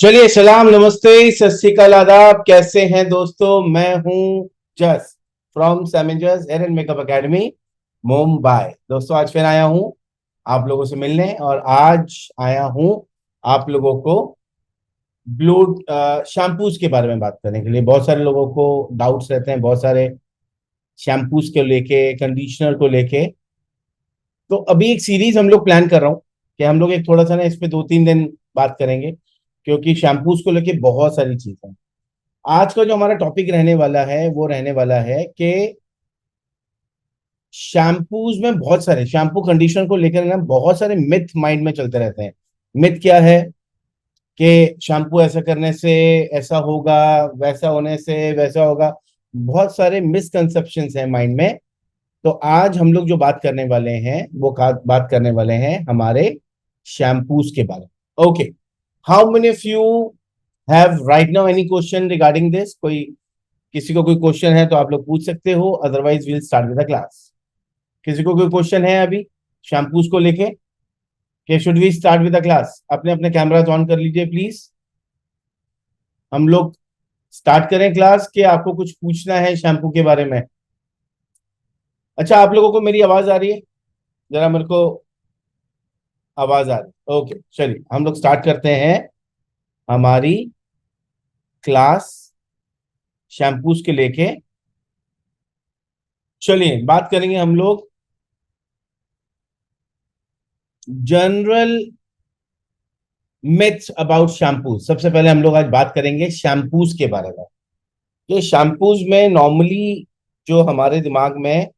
चलिए, सलाम, नमस्ते, सत श्री अकाल, आदाब। कैसे हैं दोस्तों? मैं हूं जस फ्रॉम सैमेंजर्स hair and makeup academy, Mumbai. दोस्तों, आज फिर आया हूं आप लोगों से मिलने, और आज आया हूं आप लोगों को ब्लू शैम्पूज के बारे में बात करने के लिए। बहुत सारे लोगों को डाउट्स रहते हैं, बहुत सारे शैम्पूज को लेके, कंडीशनर को लेके। तो अभी एक सीरीज हम लोग प्लान कर रहा हूँ कि हम लोग एक थोड़ा सा ना इस पे 2-3 दिन बात करेंगे, क्योंकि शैम्पूज को लेके बहुत सारी चीजें हैं। आज का जो हमारा टॉपिक रहने वाला है वो रहने वाला है कि शैम्पूज में बहुत सारे शैम्पू कंडीशनर को लेकर ना बहुत सारे मिथ माइंड में चलते रहते हैं। मिथ क्या है कि शैम्पू ऐसा करने से ऐसा होगा, वैसा होने से वैसा होगा। बहुत सारे मिसकंसेप्शंस हैं माइंड में। तो आज हम लोग जो बात करने वाले हैं वो बात करने वाले हैं हमारे शैम्पूज के बारे में। Okay, how many of you have right now any question regarding this? कोई किसी को कोई क्वेश्चन है तो आप लोग पूछ सकते हो, otherwise will start with the class. किसी को कोई क्वेश्चन है अभी शैम्पूज को लेके कि should we start with the class? अपने अपने कैमराज ऑन कर लीजिए प्लीज। हम लोग स्टार्ट करें क्लास कि आपको कुछ पूछना है शैम्पू के बारे में? अच्छा, आप लोगों को मेरी आवाज आ रही है? जरा मेरे को आवाज आ रही है? ओके, चलिए हम लोग स्टार्ट करते हैं हमारी क्लास शैम्पूज के लेके। चलिए बात करेंगे हम लोग जनरल मिथ्स अबाउट शैम्पू। सबसे पहले हम लोग आज बात करेंगे शैम्पूज के बारे में। ये शैम्पूज में नॉर्मली जो हमारे दिमाग में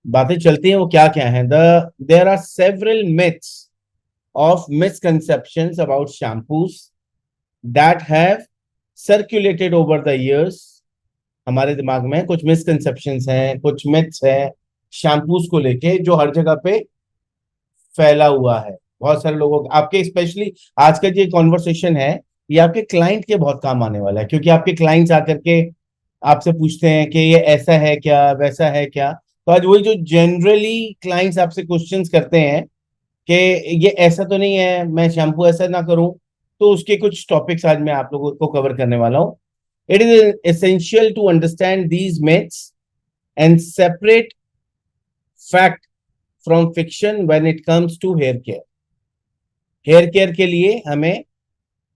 बातें चलती हैं वो क्या क्या है? There are several myths of misconceptions about shampoos that have circulated over the years. हमारे दिमाग में कुछ मिसकंसेप्शंस हैं, कुछ मिथ्स हैं शैम्पूज को लेके, जो हर जगह पे फैला हुआ है। बहुत सारे लोगों आपके, स्पेशली आज का जो कॉन्वर्सेशन है, ये आपके क्लाइंट के बहुत काम आने वाला है, क्योंकि आपके क्लाइंट्स आकर के आपसे पूछते हैं कि ये ऐसा है क्या, वैसा है क्या। तो आज वही जो जनरली क्लाइंट्स आपसे क्वेश्चंस करते हैं कि ये ऐसा तो नहीं है, मैं शैम्पू ऐसा ना करूं, तो उसके कुछ टॉपिक्स आज मैं आप लोगों को कवर करने वाला हूं। It is essential to understand these myths and separate fact from fiction when it comes to hair care. Hair care के लिए हमें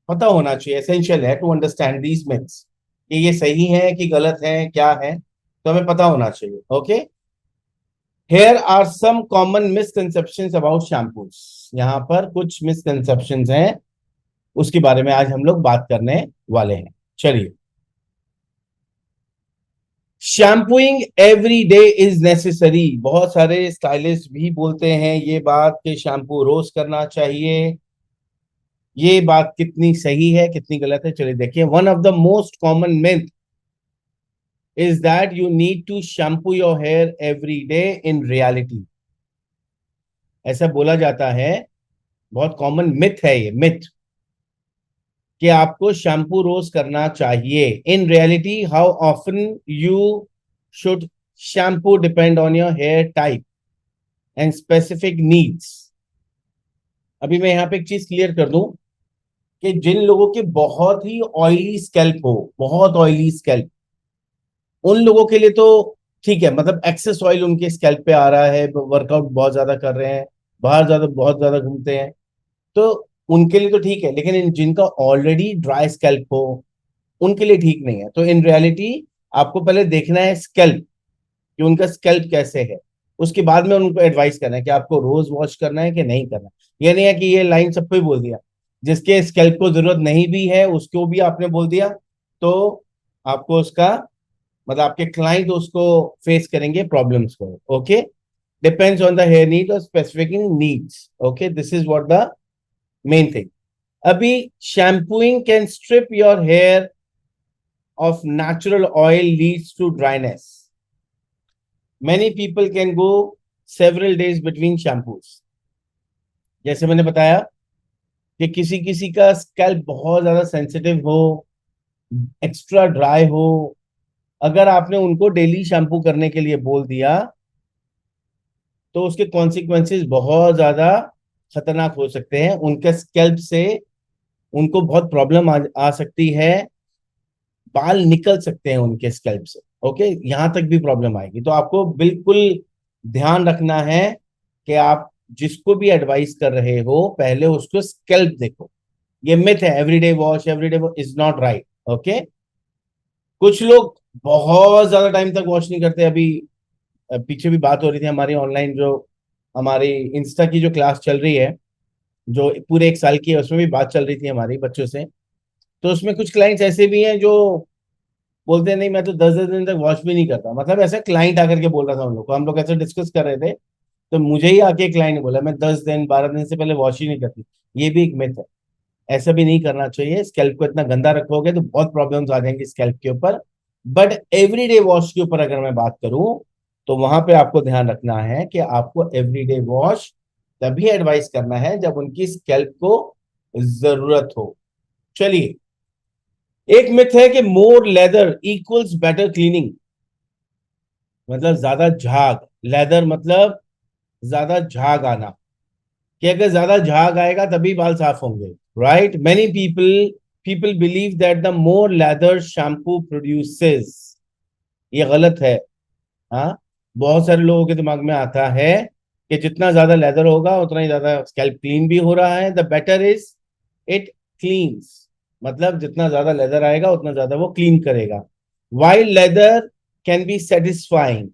पता होना चाहिए, एसेंशियल है टू अंडरस्टैंड दीज मिथ्स, कि ये सही है कि गलत है, क्या है, तो हमें पता होना चाहिए। Okay, here are some common misconceptions about shampoos. यहाँ पर कुछ मिसकंसेप्शंस हैं, उसके बारे में आज हम लोग बात करने वाले हैं। चलिए, shampooing every day is necessary. बहुत सारे स्टाइलिस्ट भी बोलते हैं ये बात कि शैम्पू रोज करना चाहिए। ये बात कितनी सही है, कितनी गलत है, चलिए देखिए। One of the most common myth is that you need to shampoo your hair every day in reality। ऐसा बोला जाता है, बहुत कॉमन मिथ है ये मिथ, कि आपको शैम्पू रोज करना चाहिए। In reality how often you should shampoo depend on your hair type and specific needs. अभी मैं यहाँ पे एक चीज क्लियर कर दूं कि जिन लोगों के बहुत ही ऑयली स्कैल्प हो, बहुत ऑयली स्कैल्प, उन लोगों के लिए तो ठीक है, मतलब एक्सेस ऑयल उनके स्कैल्प पे आ रहा है, वर्कआउट बहुत ज्यादा कर रहे हैं, बाहर ज्यादा बहुत ज्यादा घूमते हैं, तो उनके लिए तो ठीक है। लेकिन जिनका ऑलरेडी ड्राई स्कैल्प हो, उनके लिए ठीक नहीं है। तो इन रियलिटी आपको पहले देखना है स्कैल्प, कि उनका स्कैल्प कैसे है, उसके बाद में उनको एडवाइस करना है कि आपको रोज वॉश करना है कि नहीं करना। ये नहीं है कि ये लाइन सबको ही बोल दिया, जिसके स्कैल्प को जरूरत नहीं भी है उसको भी आपने बोल दिया, तो आपको उसका मतलब आपके क्लाइंट उसको फेस करेंगे प्रॉब्लम्स को। Okay, depends on the hair need और specific needs. Okay, this is what the main thing. अभी shampooing can strip your hair off natural oil leads to dryness. Many people can go several days between shampoos. जैसे मैंने बताया कि किसी किसी का scalp बहुत ज्यादा सेंसिटिव हो, एक्स्ट्रा ड्राई हो, अगर आपने उनको डेली शैम्पू करने के लिए बोल दिया तो उसके कॉन्सिक्वेंसेस बहुत ज्यादा खतरनाक हो सकते हैं। उनके स्कैल्प से उनको बहुत प्रॉब्लम आ सकती है, बाल निकल सकते हैं उनके स्कैल्प से। ओके, यहां तक भी प्रॉब्लम आएगी। तो आपको बिल्कुल ध्यान रखना है कि आप जिसको भी एडवाइस कर रहे हो पहले उसको स्कैल्प देखो। ये मिथ है, everyday wash everyday is not right. Okay, कुछ लोग बहुत ज्यादा टाइम तक वॉश नहीं करते। अभी पीछे भी बात हो रही थी हमारी ऑनलाइन, जो हमारी इंस्टा की जो क्लास चल रही है, जो पूरे 1 साल की है, उसमें भी बात चल रही थी हमारी बच्चों से। तो उसमें कुछ क्लाइंट्स ऐसे भी हैं जो बोलते हैं नहीं मैं तो 10-10 दिन तक वॉश भी नहीं करता। मतलब ऐसा क्लाइंट आकर के बोल रहा था हम लोग को, हम लोग ऐसे डिस्कस कर रहे थे, तो मुझे ही आके क्लाइंट ने बोला मैं 10 दिन 12 दिन से पहले वॉश ही नहीं करती। ये भी एक मिथ है, ऐसा भी नहीं करना चाहिए। स्कैल्प को इतना गंदा रखोगे तो बहुत प्रॉब्लम्स आ जाएंगी स्कैल्प के ऊपर। बट एवरीडे वॉश के ऊपर अगर मैं बात करूं, तो वहां पे आपको ध्यान रखना है कि आपको एवरीडे वॉश तभी एडवाइस करना है जब उनकी स्कैल्प को जरूरत हो। चलिए, एक मिथ है कि मोर लेदर इक्वल्स बेटर क्लीनिंग। मतलब ज्यादा झाग, लेदर मतलब ज्यादा झाग आना, कि अगर ज्यादा झाग आएगा तभी बाल साफ होंगे। Right, many people believe that the more leather shampoo produces, ये गलत है। हाँ, बहुत सारे लोगों के दिमाग में आता है कि जितना ज्यादा लेदर होगा उतना ही ज्यादा स्कैल्प क्लीन भी हो रहा है। The better is it cleans, मतलब जितना ज्यादा लेदर आएगा उतना ज्यादा वो क्लीन करेगा। While leather can be satisfying,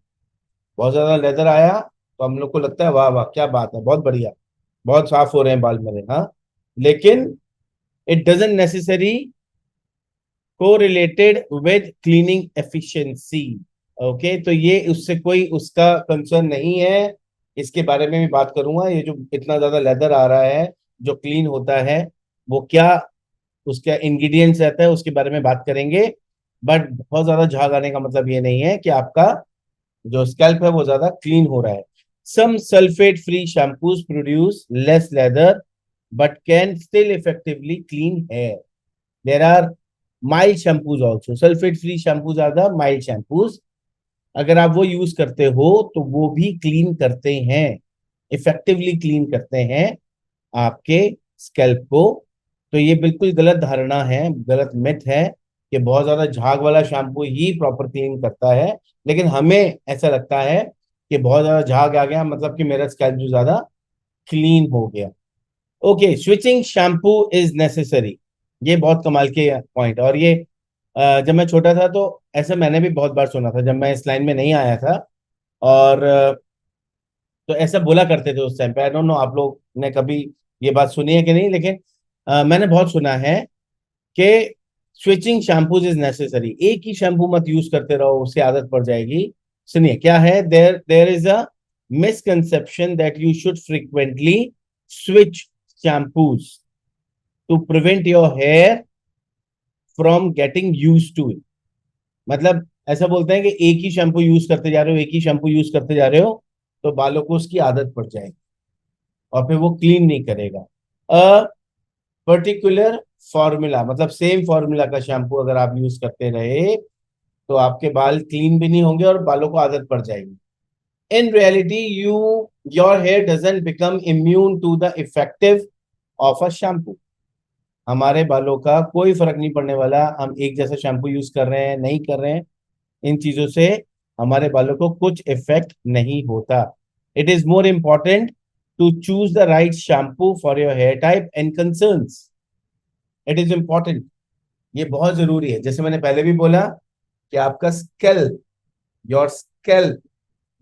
बहुत ज्यादा लेदर आया तो हम लोग को लगता है वाह वाह क्या बात है, बहुत बढ़िया, बहुत साफ हो रहे हैं बाल मेरे। हाँ, लेकिन it doesn't necessary correlated with cleaning efficiency. Okay, तो ये उससे कोई उसका कंसर्न नहीं है। इसके बारे में भी बात करूंगा, ये जो इतना ज्यादा लेदर आ रहा है जो क्लीन होता है वो क्या उसका इंग्रेडिएंट्स रहता है उसके बारे में बात करेंगे। बट बहुत ज्यादा झाग आने का मतलब ये नहीं है कि आपका जो स्कैल्प है वो ज्यादा क्लीन हो रहा है। Some sulphate free shampoos produce less lather but can still effectively clean hair. There are mild shampoos also, sulphate free shampoos are the mild shampoos. अगर आप वो यूज करते हो तो वो भी क्लीन करते हैं, इफेक्टिवली क्लीन करते हैं आपके स्कैल्प को। तो ये बिल्कुल गलत धारणा है, गलत मिथ है कि बहुत ज्यादा झाग वाला शैम्पू ही प्रॉपर क्लीन करता है। लेकिन हमें ऐसा लगता है कि बहुत ज्यादा झाग आ गया मतलब कि मेरा स्कैल्प जो ज्यादा क्लीन हो गया। Okay, switching shampoo is necessary, ये बहुत कमाल के पॉइंट। और ये जब मैं छोटा था तो ऐसा मैंने भी बहुत बार सुना था, जब मैं इस लाइन में नहीं आया था। और तो ऐसा बोला करते थे उस टाइम पे। आई डोंट नो आप लोग ने कभी ये बात सुनी है कि नहीं, लेकिन मैंने बहुत सुना है कि स्विचिंग शैम्पूज इज नेसेसरी। एक ही शैम्पू मत यूज करते रहो, उससे आदत पड़ जाएगी। सुनिए क्या है, there there is a misconception that you should frequently switch shampoos to prevent your hair from getting use to it. मतलब ऐसा बोलते हैं कि एक ही शैम्पू यूज करते जा रहे हो, एक ही शैम्पू यूज करते जा रहे हो, तो बालों को उसकी आदत पड़ जाएगी और फिर वो क्लीन नहीं करेगा। अ पर्टिकुलर फॉर्मूला, मतलब सेम फॉर्मूला का शैम्पू अगर आप यूज करते रहे तो आपके बाल क्लीन भी नहीं होंगे और बालों को आदत पड़ जाएगी। In reality your hair doesn't become immune to the effective of a shampoo. हमारे बालों का कोई फर्क नहीं पड़ने वाला हम एक जैसा शैम्पू यूज कर रहे हैं नहीं कर रहे हैं, इन चीजों से हमारे बालों को कुछ इफेक्ट नहीं होता। It is more important to choose the right shampoo for your hair type and concerns. It is important, ये बहुत जरूरी है। जैसे मैंने पहले भी बोला कि आपका स्कैल्प, योर स्कैल्प,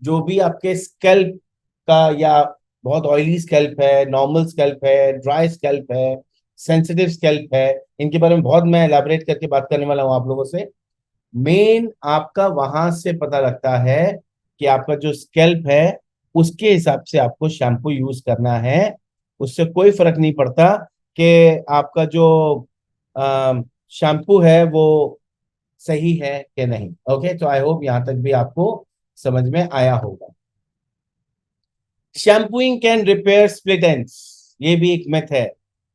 जो भी आपके स्कैल्प का या बहुत ऑयली स्कैल्प है, नॉर्मल स्कैल्प है, ड्राई स्कैल्प है, सेंसिटिव स्कैल्प है, इनके बारे में बहुत मैं एलैबोरेट करके बात करने वाला हूं आप लोगों से। मेन आपका वहां से पता लगता है कि आपका जो स्कैल्प है उसके हिसाब से आपको शैम्पू यूज करना है। उससे कोई फर्क नहीं पड़ता कि आपका जो शैम्पू है वो सही है कि नहीं। ओके, तो आई होप यहां तक भी आपको समझ में आया होगा। Shampooing can repair split ends, ये भी एक मिथ है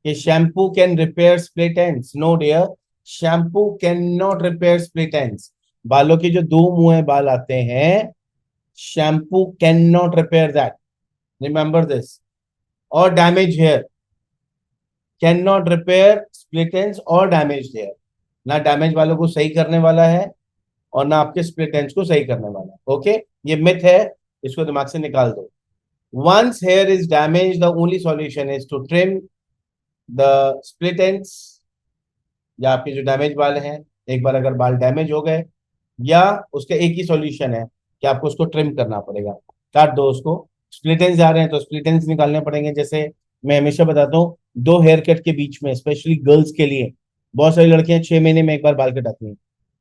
कि shampoo can repair split ends. No dear, shampoo can not repair split ends. बालों के जो दो मुंह बाल आते हैं, shampoo can not repair that, remember this. और damage hair, can not repair split ends और डैमेज हेयर, ना डैमेज वालों को सही करने वाला है और ना आपके स्प्लिट एंड्स को सही करने वाला है। ओके, ये मिथ है, इसको दिमाग से निकाल दो। Once hair is damage, the only solution is to trim the split ends, या आपके जो डैमेज बाल हैं, एक बार अगर बाल डैमेज हो गए, या उसका एक ही सॉल्यूशन है कि आपको उसको ट्रिम करना पड़ेगा, काट दो उसको। स्प्लिट एंड्स आ रहे हैं तो स्प्लिट एंड्स निकालने पड़ेंगे। जैसे मैं हमेशा बताता हूँ, दो हेयर कट के बीच में, स्पेशली गर्ल्स के लिए, बहुत सारी लड़कियां 6 महीने में एक बार बाल कटाती हैं,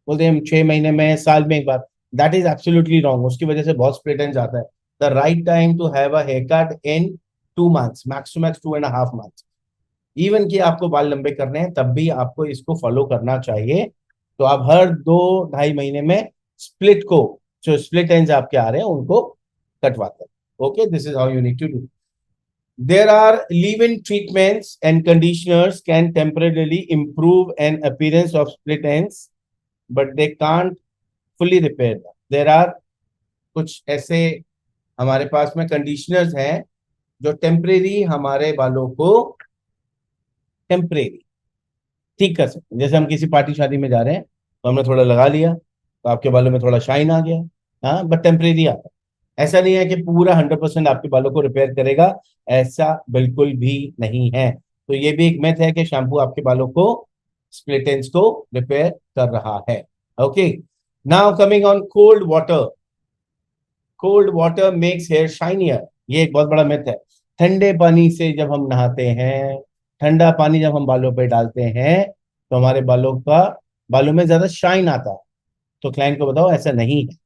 बोलते हैं हम 6 महीने में, साल में एक बार। दैट इज एब्सोल्युटली रॉन्ग, उसकी वजह से बहुत स्प्लिट एंड्स आता है। The right time to have a hair cut in 2 months, max to max 2.5 months. Even कि आपको बाल लंबे करने हैं तब भी आपको इसको फॉलो करना चाहिए। तो आप हर 2-2.5 महीने में स्प्लिट को, जो स्प्लिट एंड्स आपके आ रहे हैं उनको कटवाते हैं। Okay, this is how you need to do. There are leave-in treatments and conditioners can temporarily improve an appearance of split ends, but they can't fully repair them. There are कुछ ऐसे हमारे पास में कंडीशनर्स हैं जो temporary हमारे बालों को temporary ठीक कर सकते हैं। जैसे हम किसी पार्टी शादी में जा रहे हैं तो हमने थोड़ा लगा लिया तो आपके बालों में थोड़ा शाइन आ गया, हाँ, बट टेम्परेरी आता है। ऐसा नहीं है कि पूरा 100% आपके बालों को रिपेयर करेगा, ऐसा बिल्कुल भी नहीं है। तो ये भी एक मिथ है कि शैम्पू आपके बालों को, स्प्लिट एंड्स को रिपेयर कर रहा है। Okay, now coming on cold water. Cold water makes hair shinier, ये एक बहुत बड़ा मिथ है। ठंडे पानी से जब हम नहाते हैं, ठंडा पानी जब हम बालों पे डालते हैं तो हमारे बालों में ज्यादा शाइन आता है। तो क्लाइंट को बताओ ऐसा नहीं है।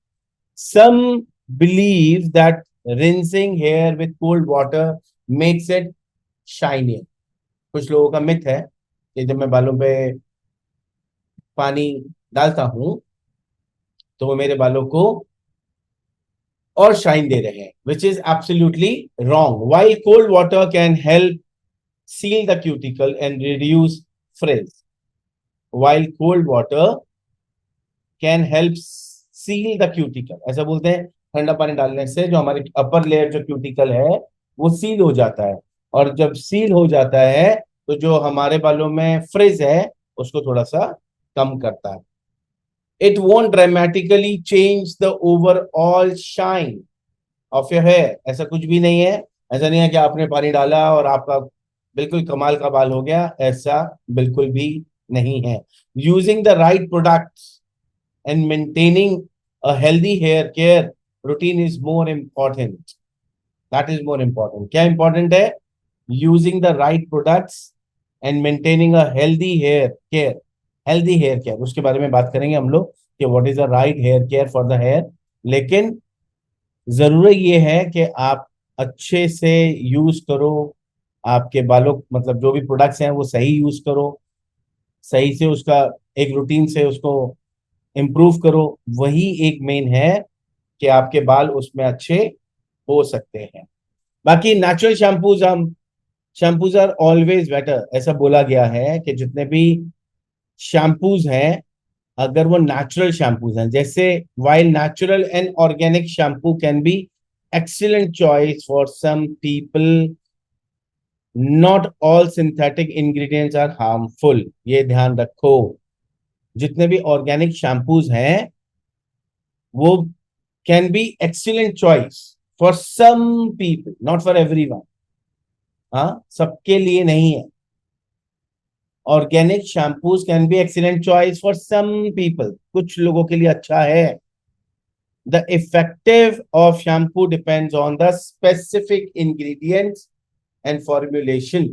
Some believe that rinsing hair with cold water makes it shinier. कुछ लोगों का मिथ है कि जब मैं बालों पे पानी डालता हूं तो वो मेरे बालों को और शाइन दे रहे हैं, which is absolutely wrong. While cold water can help seal the cuticle and reduce frizz, while cold water can help seal the cuticle, ऐसा बोलते हैं ठंडा पानी डालने से जो हमारी अपर लेयर जो क्यूटिकल है वो सील हो जाता है, और जब सील हो जाता है तो जो हमारे बालों में फ्रिज है उसको थोड़ा सा कम करता है। It won't dramatically change the overall shine of your hair, ऐसा कुछ भी नहीं है। ऐसा नहीं है कि आपने पानी डाला और आपका बिल्कुल कमाल का बाल हो गया, ऐसा बिल्कुल भी नहीं है। Using the right products and maintaining a healthy hair care routine is more important. That is more important. क्या इंपॉर्टेंट है? Using the right products and maintaining a healthy hair care. Healthy hair care उसके बारे में बात करेंगे हम लोग कि what is the right hair care for the hair. लेकिन जरूरत यह है कि आप अच्छे से यूज करो आपके बालों, मतलब जो भी प्रोडक्ट्स हैं वो सही यूज करो, सही से उसका एक रूटीन से उसको इम्प्रूव करो। वही एक मेन है कि आपके बाल उसमें अच्छे हो सकते हैं। बाकी natural shampoos are always better, ऐसा बोला गया है कि जितने भी शैम्पूज हैं अगर वो नेचुरल शैम्पूज हैं, जैसे while natural and organic shampoo can be excellent choice for some people, not all synthetic ingredients are harmful। ये ध्यान रखो, जितने भी ऑर्गेनिक शैम्पूज हैं वो can be excellent choice for some people, not for everyone. हाँ, सबके लिए नहीं है। Organic shampoos can be excellent choice for some people, कुछ लोगों के लिए अच्छा है। The effective of shampoo depends on the specific ingredients and formulation.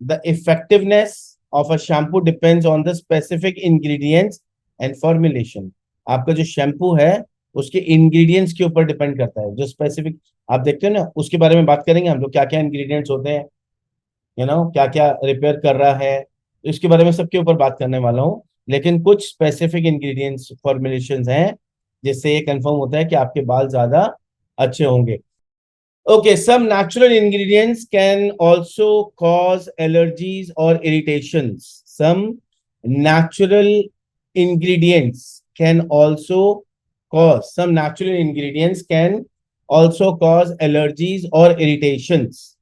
The effectiveness of a shampoo depends on the specific ingredients and formulation. आपका जो shampoo है उसके इंग्रेडिएंट्स के ऊपर डिपेंड करता है। जो स्पेसिफिक आप देखते हो ना, उसके बारे में बात करेंगे हम लोग, क्या क्या इंग्रेडिएंट्स होते हैं, क्या क्या रिपेयर कर रहा है, इसके बारे में सबके ऊपर बात करने वाला हूँ। लेकिन कुछ स्पेसिफिक इंग्रेडिएंट्स फॉर्मुलेशंस हैं जिससे ये कंफर्म होता है कि आपके बाल ज्यादा अच्छे होंगे। Okay, some natural ingredients can also cause allergies और irritations. Some natural ingredients can also some natural ingredients can also cause allergies or irritations.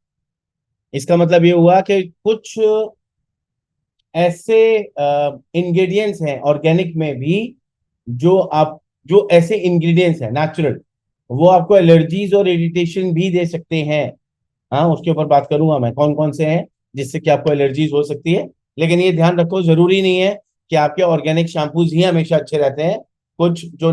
इसका मतलब ये हुआ कि कुछ ऐसे इंग्रेडिएंट्स हैं ऑर्गेनिक में भी जो ऐसे इंग्रेडिएंट्स हैं नेचुरल, वो आपको एलर्जीज और इरिटेशन भी दे सकते हैं। हाँ, उसके ऊपर बात करूंगा मैं कौन कौन से हैं जिससे कि आपको एलर्जीज हो सकती है। लेकिन ये ध्यान रखो, जरूरी नहीं है कि आपके ऑर्गेनिक शैम्पूज ही हमेशा अच्छे रहते हैं। कुछ जो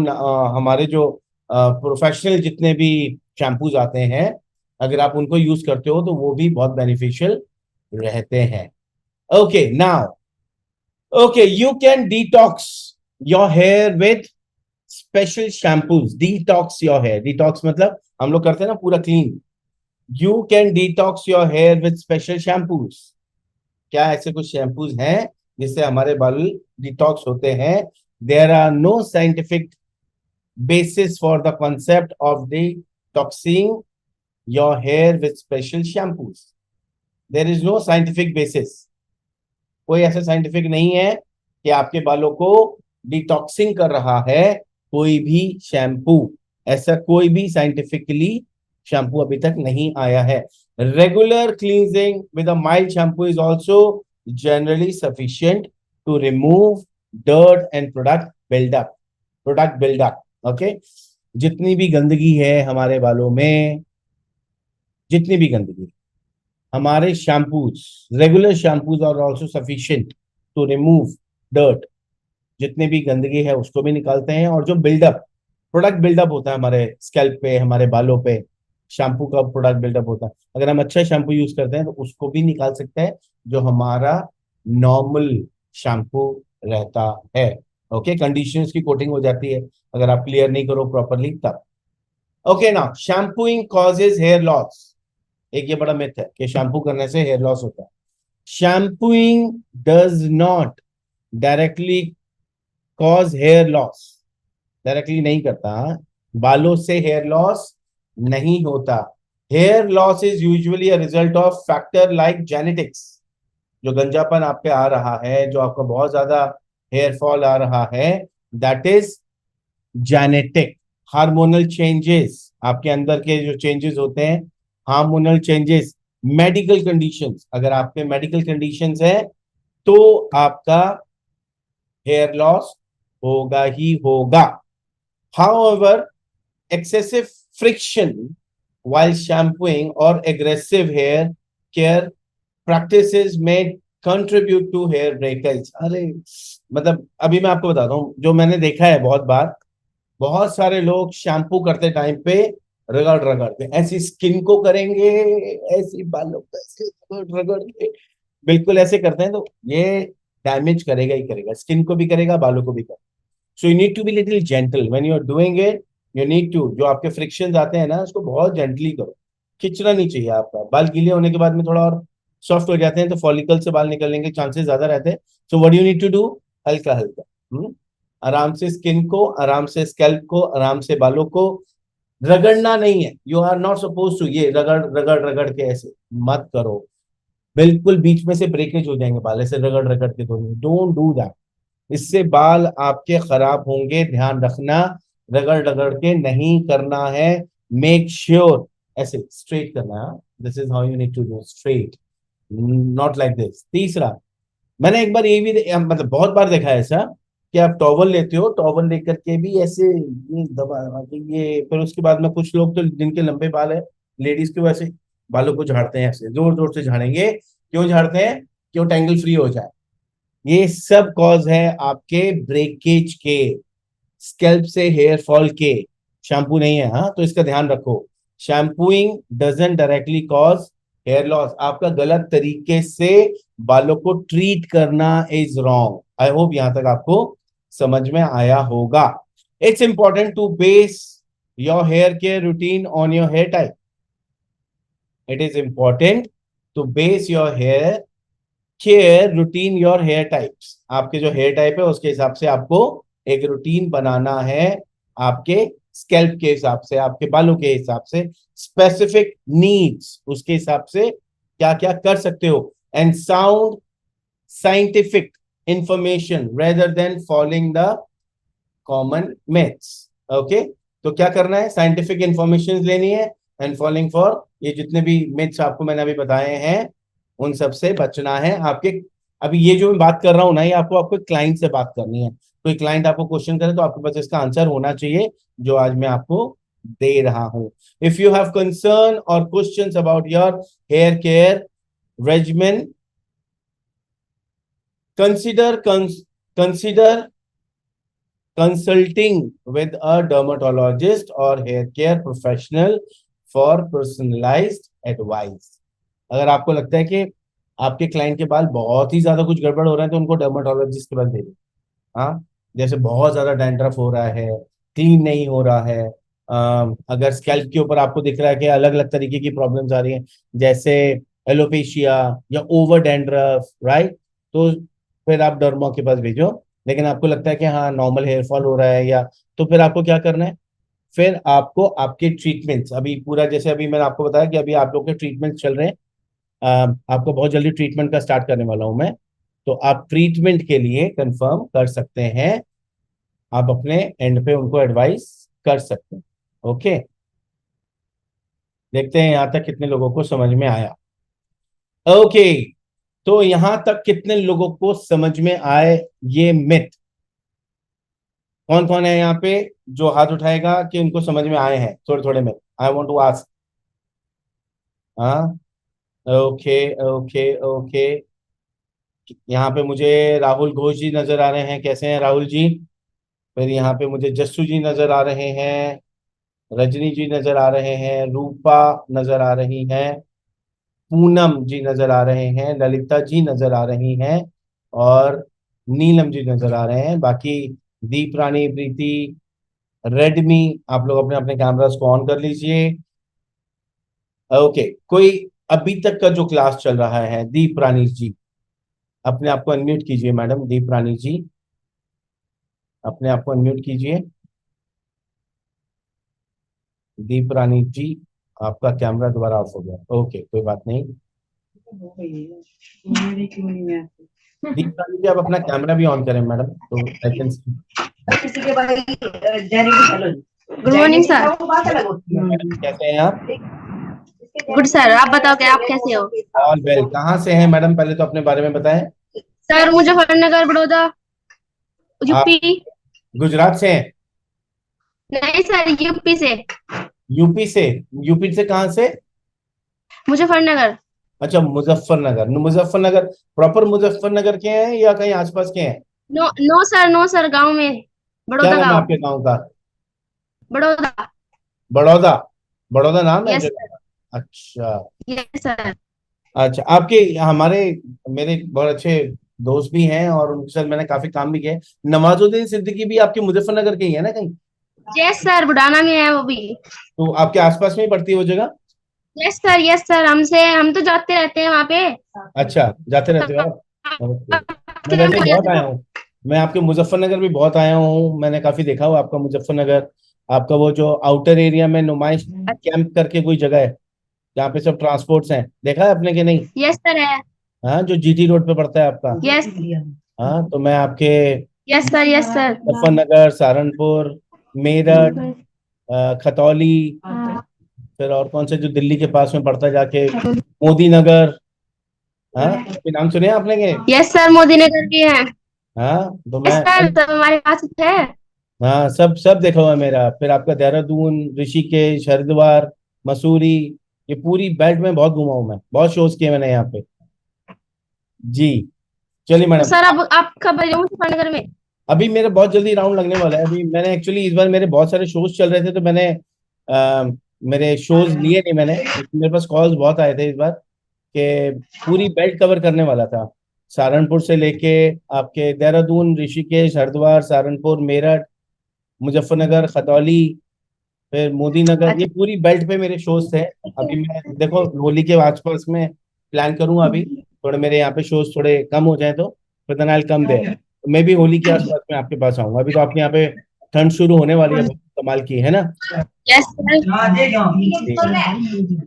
हमारे जो प्रोफेशनल जितने भी शैम्पूज आते हैं, अगर आप उनको यूज करते हो तो वो भी बहुत बेनिफिशियल रहते हैं। Okay now, okay you can detox your hair with special shampoos. Detox your hair, detox मतलब हम लोग करते हैं ना पूरा clean. You can detox your hair with special shampoos. क्या ऐसे कुछ शैम्पूज हैं जिससे हमारे बाल डिटॉक्स होते हैं? There are no scientific basis for the concept of detoxing your hair with special shampoos. There is no scientific basis. कोई ऐसा साइंटिफिक नहीं है कि आपके बालों को डिटॉक्सिंग कर रहा है कोई भी शैम्पू। ऐसा कोई भी साइंटिफिकली शैम्पू अभी तक नहीं आया है। Regular cleansing with a mild shampoo is also generally sufficient to remove dirt and product buildup. Okay, जितनी भी गंदगी है हमारे बालों में, जितनी भी गंदगी, हमारे shampoos, regular shampoos are also sufficient to remove dirt. जितनी भी गंदगी है उसको भी निकालते हैं, और जो प्रोडक्ट बिल्डअप होता है हमारे स्कैल्प पे, हमारे बालों पे, शैम्पू का प्रोडक्ट बिल्डअप होता है, अगर हम अच्छा शैम्पू यूज करते हैं तो उसको भी निकाल सकते हैं, जो हमारा नॉर्मल शैम्पू रहता है। ओके, कंडीशनर्स की कोटिंग हो जाती है अगर आप क्लियर नहीं करो प्रॉपरली तब। ओके ना, शैम्पूइंग कॉजेज हेयर लॉस। एक ये बड़ा मिथ है कि शैम्पू करने से हेयर लॉस होता है। Shampooing does not directly cause hair loss. Directly नहीं करता, बालों से हेयर लॉस नहीं होता। Hair loss is usually a result of factor like genetics. जो गंजापन आप पे आ रहा है, जो आपका बहुत ज्यादा हेयर फॉल आ रहा है, that is genetic. Hormonal changes, आपके अंदर के जो चेंजेस होते हैं, हार्मोनल चेंजेस, मेडिकल कंडीशंस, अगर आपके मेडिकल कंडीशंस है तो आपका हेयर लॉस होगा ही होगा। However, excessive friction while shampooing or aggressive hair care practices may contribute to hair breakage। अरे मतलब अभी मैं आपको बताता हूँ जो मैंने देखा है बहुत बार। बहुत सारे लोग शैम्पू करते टाइम पे रगड़ रगड़ के ऐसी स्किन को करेंगे, ऐसी बालों को ऐसे रगड़ रगड़ के बिल्कुल ऐसे करते हैं, तो ये डैमेज करेगा ही करेगा, स्किन को भी करेगा, बालों को भी करेगा। So you need to be little gentle when you are doing it. You need to, जो आपके फ्रिक्शन आते हैं ना, उसको बहुत जेंटली करो। खींचना नहीं चाहिए आपका। बाल गीले होने के बाद में थोड़ा और सॉफ्ट हो जाते हैं तो फॉलिकल से बाल निकलने के चांसेस ज्यादा रहते हैं। So what you need to do, हल्का हल्का, आराम से स्किन को, आराम से स्कैल्प को, आराम से बालों को रगड़ना नहीं है। You are not suppose to ये रगड़ रगड़ रगड़ के ऐसे मत करो। बिल्कुल बीच में से ब्रेकेज हो जाएंगे बाल ऐसे रगड़ रगड़ के, तो डोंट डू दैट। इससे बाल आपके खराब होंगे, ध्यान रखना। रगड़ रगड़ के नहीं करना है। मेक श्योर ऐसे स्ट्रेट करना है। This is how you need to do, straight, not like this. तीसरा, मैंने एक बार ये भी मतलब बहुत बार देखा है ऐसा कि आप टॉवल लेते हो, टॉवल लेकर के भी ऐसे ये दबा दबा के ये, फिर उसके बाद में कुछ लोग तो जिनके लंबे बाल है, लेडीज के, वैसे बालों को झाड़ते हैं, ऐसे जोर जोर से झाड़ेंगे। क्यों झाड़ते हैं? कि वो टैंगल फ्री हो जाए। ये सब कॉज है आपके ब्रेकेज के, स्कैल्प से हेयर फॉल के। शैम्पू नहीं है, हाँ, तो इसका ध्यान रखो। Shampooing doesn't directly cause hair loss. आपका गलत तरीके से बालों को ट्रीट करना इज रॉन्ग। आई होप यहां तक आपको समझ में आया होगा। It's important to base your hair care routine on your hair type. It is important to base your hair care routine your hair types. आपके जो हेयर टाइप है उसके हिसाब से आपको एक रूटीन बनाना है। आपके स्कैल्प के हिसाब से, आपके बालों के हिसाब से, स्पेसिफिक नीड्स, उसके हिसाब से क्या क्या कर सकते हो। And sound scientific information rather than following the common myths. Okay, तो क्या करना है? साइंटिफिक इंफॉर्मेशन लेनी है एंड फॉलोइंग फॉर ये जितने भी मिथ्स आपको मैंने अभी बताए हैं उन सब से बचना है आपके। अभी ये जो मैं बात कर रहा हूं ना, ये आपको आपको क्लाइंट से बात करनी है। कोई क्लाइंट आपको क्वेश्चन करे तो आपके पास इसका आंसर होना चाहिए जो आज मैं आपको दे रहा हूं। इफ यू हैव कंसर्न और questions about your hair care regimen, consider consulting with a dermatologist or hair care professional for personalized advice। अगर आपको लगता है कि आपके क्लाइंट के बाल बहुत ही ज्यादा कुछ गड़बड़ हो रहा है तो उनको डर्माटोलॉजिस्ट के पास भेजिए। हाँ, जैसे बहुत ज्यादा डैंड्रफ हो रहा है, क्लीन नहीं हो रहा है, अगर स्कैल्प के ऊपर आपको दिख रहा है कि अलग अलग तरीके की प्रॉब्लम्स आ रही हैं, जैसे एलोपेशिया या ओवर डैंड्रफ, राइट, तो फिर आप डर्मा के पास भेजो। लेकिन आपको लगता है कि हाँ नॉर्मल हेयर फॉल हो रहा है या, तो फिर आपको क्या करना है, फिर आपको आपके ट्रीटमेंट्स अभी पूरा, जैसे अभी मैंने आपको बताया कि अभी आप लोग के ट्रीटमेंट चल रहे हैं, आपको बहुत जल्दी ट्रीटमेंट का स्टार्ट करने वाला हूं मैं, तो आप ट्रीटमेंट के लिए कंफर्म कर सकते हैं, आप अपने एंड पे उनको एडवाइस कर सकते हैं। ओके, देखते हैं यहां तक कितने लोगों को समझ में आया। ओके, तो यहां तक कितने लोगों को समझ में आए ये मिथ? कौन कौन है यहाँ पे जो हाथ उठाएगा कि उनको समझ में आए हैं थोड़े थोड़े myth? I want to ask. हाँ, ओके ओके ओके, यहाँ पे मुझे राहुल घोष जी नजर आ रहे हैं, कैसे हैं राहुल जी? फिर यहाँ पे मुझे जस्सू जी नजर आ रहे हैं, रजनी जी नजर आ रहे हैं, रूपा नजर आ रही हैं, पूनम जी नजर आ रहे हैं, ललिता जी नजर आ रही हैं, और नीलम जी नजर आ रहे हैं। बाकी दीप रानी, प्रीति, रेडमी, आप लोग अपने अपने कैमरास को ऑन कर लीजिए। ओके, कोई अभी तक का जो क्लास चल रहा है, दीप रानी जी अपने आप को अनम्यूट कीजिए। मैडम दीप रानी जी अपने आप को अनम्यूट कीजिए। दीप रानी जी आपका कैमरा दोबारा ऑफ हो गया, ओके कोई बात नहीं। दीप रानी जी आप अपना कैमरा भी ऑन करें मैडम, तो I can see. Good morning sir. कैसे हैं आप? गुड सर, आप बताओ क्या, आप कैसे हो? All well. कहाँ से हैं मैडम, पहले तो अपने बारे में बताएं। सर मुजफ्फरनगर, बड़ौदा, आप यूपी। गुजरात से हैं? नहीं सर, यूपी से। यूपी से? यूपी से कहाँ से? मुजफ्फरनगर। अच्छा, मुजफ्फरनगर। मुजफ्फरनगर प्रॉपर मुजफ्फरनगर के हैं या कहीं आसपास के हैं? No no sir, no sir, गांव में, क्या बड़ौदा नाम है गांव, आपके गांव का? बड़ौदा। बड़ौदा? बड़ौदा नाम है यस जगह सर। का? अच्छा यस सर। अच्छा, आपके हमारे मेरे बहुत अच्छे दोस्त भी हैं और उनके साथ मैंने काफी काम भी किया है। नवाजुद्दीन सिद्दीकी भी आपके मुजफ्फरनगर के ही है ना कहीं? यस सर, बुडाना में है वो भी। तो आपके आसपास में ही पड़ती है वो जगह? यस सर, यस सर, हम तो जाते रहते हैं वहाँ पे। अच्छा, जाते रहते हो आप? ओके। मैं वैसे बहुत आया हूँ, मैं आपके मुजफ्फरनगर भी बहुत आया हूँ, मैंने काफी देखा हुआ आपका मुजफ्फरनगर। आपका वो जो आउटर एरिया में नुमाइश कैंप करके कोई जगह है जहाँ पे सब ट्रांसपोर्ट्स हैं, देखा है आपने कि नहीं? यस सर है। हाँ, जो जीटी रोड पे पड़ता है आपका। यस। हाँ, तो मैं आपके yes sir, yes sir. Muzaffarnagar, Saharanpur, Meerut, Khatauli, फिर और कौन से जो दिल्ली के पास में पड़ता है जाके, मोदी नगर। हाँ, ये नाम सुने हैं आपने के? यस सर, मोदी नगर भी है। हाँ, तो यस मैं सर, सब हमारे पास है। हाँ सब सब देखा हुआ है मेरा। फिर आपका देहरादून, ऋषिकेश, हरिद्वार, मसूरी, ये पूरी बेल्ट में बहुत घुमा हूं मैं, बहुत शोज किए मैंने यहाँ पे। जी, चलिए तो मैडम। सर अब आप कब बजे मुजफ्फरनगर में? अभी मेरे बहुत जल्दी राउंड लगने वाला है। अभी मैंने एक्चुअली इस बार मेरे बहुत सारे शोज चल रहे थे तो मैंने मेरे शोज लिए नहीं मैंने, क्योंकि मेरे पास कॉल्स बहुत आए थे इस बार कि पूरी बेल्ट कवर करने वाला था, सहारनपुर से लेके आपके देहरादून, ऋषिकेश, हरिद्वार, सहारनपुर, मेरठ, मुजफ्फरनगर, खतौली, फिर मोदी नगर, ये अच्छा। पूरी बेल्ट पे मेरे शोज थे। अभी मैं देखो होली के आसपास में प्लान करूंगा, अभी थोड़े मेरे यहाँ पे शोज थोड़े कम हो जाए तो फिर then I will come there. मैं भी होली के आसपास में आपके पास आऊंगा। अभी तो आपके यहाँ पे ठंड शुरू होने वाली है, बहुत कमाल की है ना? Yes sir.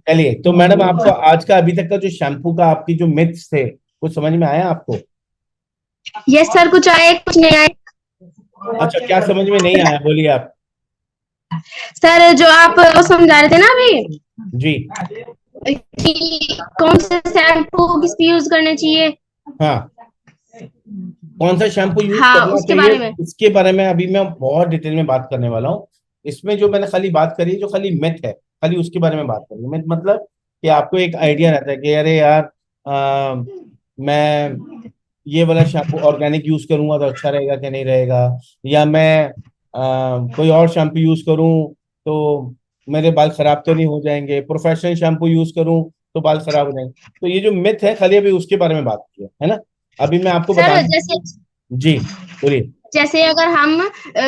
चलिए, तो मैडम आपको आज का अभी तक का जो शैम्पू का आपकी जो मिथ्स थे कुछ समझ में आया आपको? यस सर, कुछ आए कुछ नहीं आए। अच्छा, क्या समझ में नहीं आया बोलिए आप। सर जो आप वो समझा रहे थे ना अभी, जी, कि कौन से शैम्पू किस पे यूज करना चाहिए। हाँ, कौन सा शैम्पू यूज हाँ, करना उसके चाहिए बारे में। इसके बारे में अभी मैं बहुत डिटेल में बात करने वाला हूँ। इसमें जो मैंने खाली बात करी, जो खाली मिथ है, खाली उसके बारे में बात करी। मिथ मतलब कि आपको एक आइडिया रहता है कि अरे यार, मैं ये वाला शैम्पू ऑर्गेनिक यूज करूंगा तो अच्छा रहेगा कि नहीं रहेगा, या मैं कोई और शैम्पू यूज करूं तो मेरे बाल खराब तो नहीं हो जाएंगे, प्रोफेशनल शैम्पू यूज करूं तो बाल खराब हो जाएंगे। तो ये जो मिथ है, खाली अभी उसके बारे में बात की है ना। अभी मैं आपको सर बताना। जैसे जी, बोलिए। जैसे अगर हम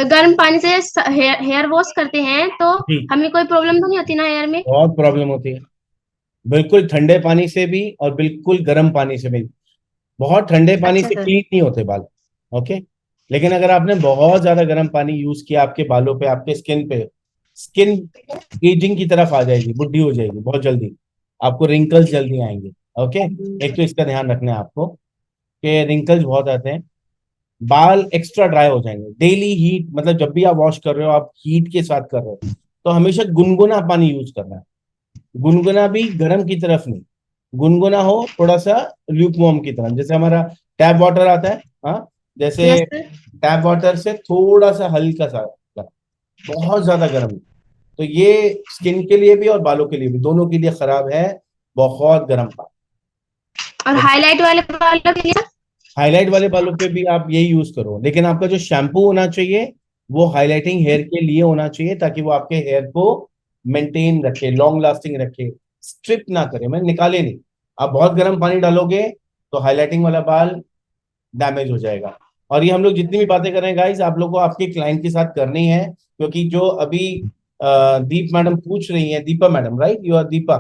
गर्म पानी से हेयर वॉश करते हैं तो जी, हमें कोई प्रॉब्लम तो नहीं होती ना हेयर में। बहुत प्रॉब्लम होती है। बिल्कुल ठंडे पानी से भी और बिल्कुल गर्म पानी से भी। बहुत ठंडे पानी अच्छा से सर। क्लीन नहीं होते बाल। ओके। लेकिन अगर आपने बहुत ज्यादा गर्म पानी यूज किया आपके बालों पे, आपके स्किन पे, स्किन एजिंग की तरफ आ जाएगी, बुढ़ी हो जाएगी बहुत जल्दी। आपको रिंकल्स जल्दी आएंगे। ओके। एक तो इसका ध्यान रखना है आपको कि रिंकल्स बहुत आते हैं। बाल एक्स्ट्रा ड्राई हो जाएंगे। डेली हीट, मतलब जब भी आप वॉश कर रहे हो आप हीट के साथ कर रहे हो, तो हमेशा गुनगुना पानी यूज करना है। गुनगुना भी गर्म की तरफ नहीं, गुनगुना हो थोड़ा सा ल्यूक वार्म की तरफ, जैसे हमारा टैप वाटर आता है। हाँ, जैसे यस सर। टैप वाटर से थोड़ा सा हल्का सा गर्म, बहुत ज्यादा गर्म नहीं। तो ये स्किन के लिए भी और बालों के लिए भी, दोनों के लिए खराब है बहुत गर्म और पानी। हाईलाइट वाले बालों के लिए सर? हाईलाइट वाले बालों पे भी आप यही यूज करो, लेकिन आपका जो शैम्पू होना चाहिए वो हाईलाइटिंग हेयर के लिए होना चाहिए, ताकि वो आपके हेयर को मेंटेन रखे, लॉन्ग लास्टिंग रखे, स्ट्रिप ना करे, मैं निकाले नहीं। आप बहुत गर्म पानी डालोगे तो हाईलाइटिंग वाला बाल डैमेज हो जाएगा। और ये हम लोग जितनी भी बातें कर रहे हैं गाइस, आप लोग को आपके क्लाइंट के साथ करनी है, क्योंकि जो अभी दीप मैडम पूछ रही है, Deepa madam, right, you are Deepa.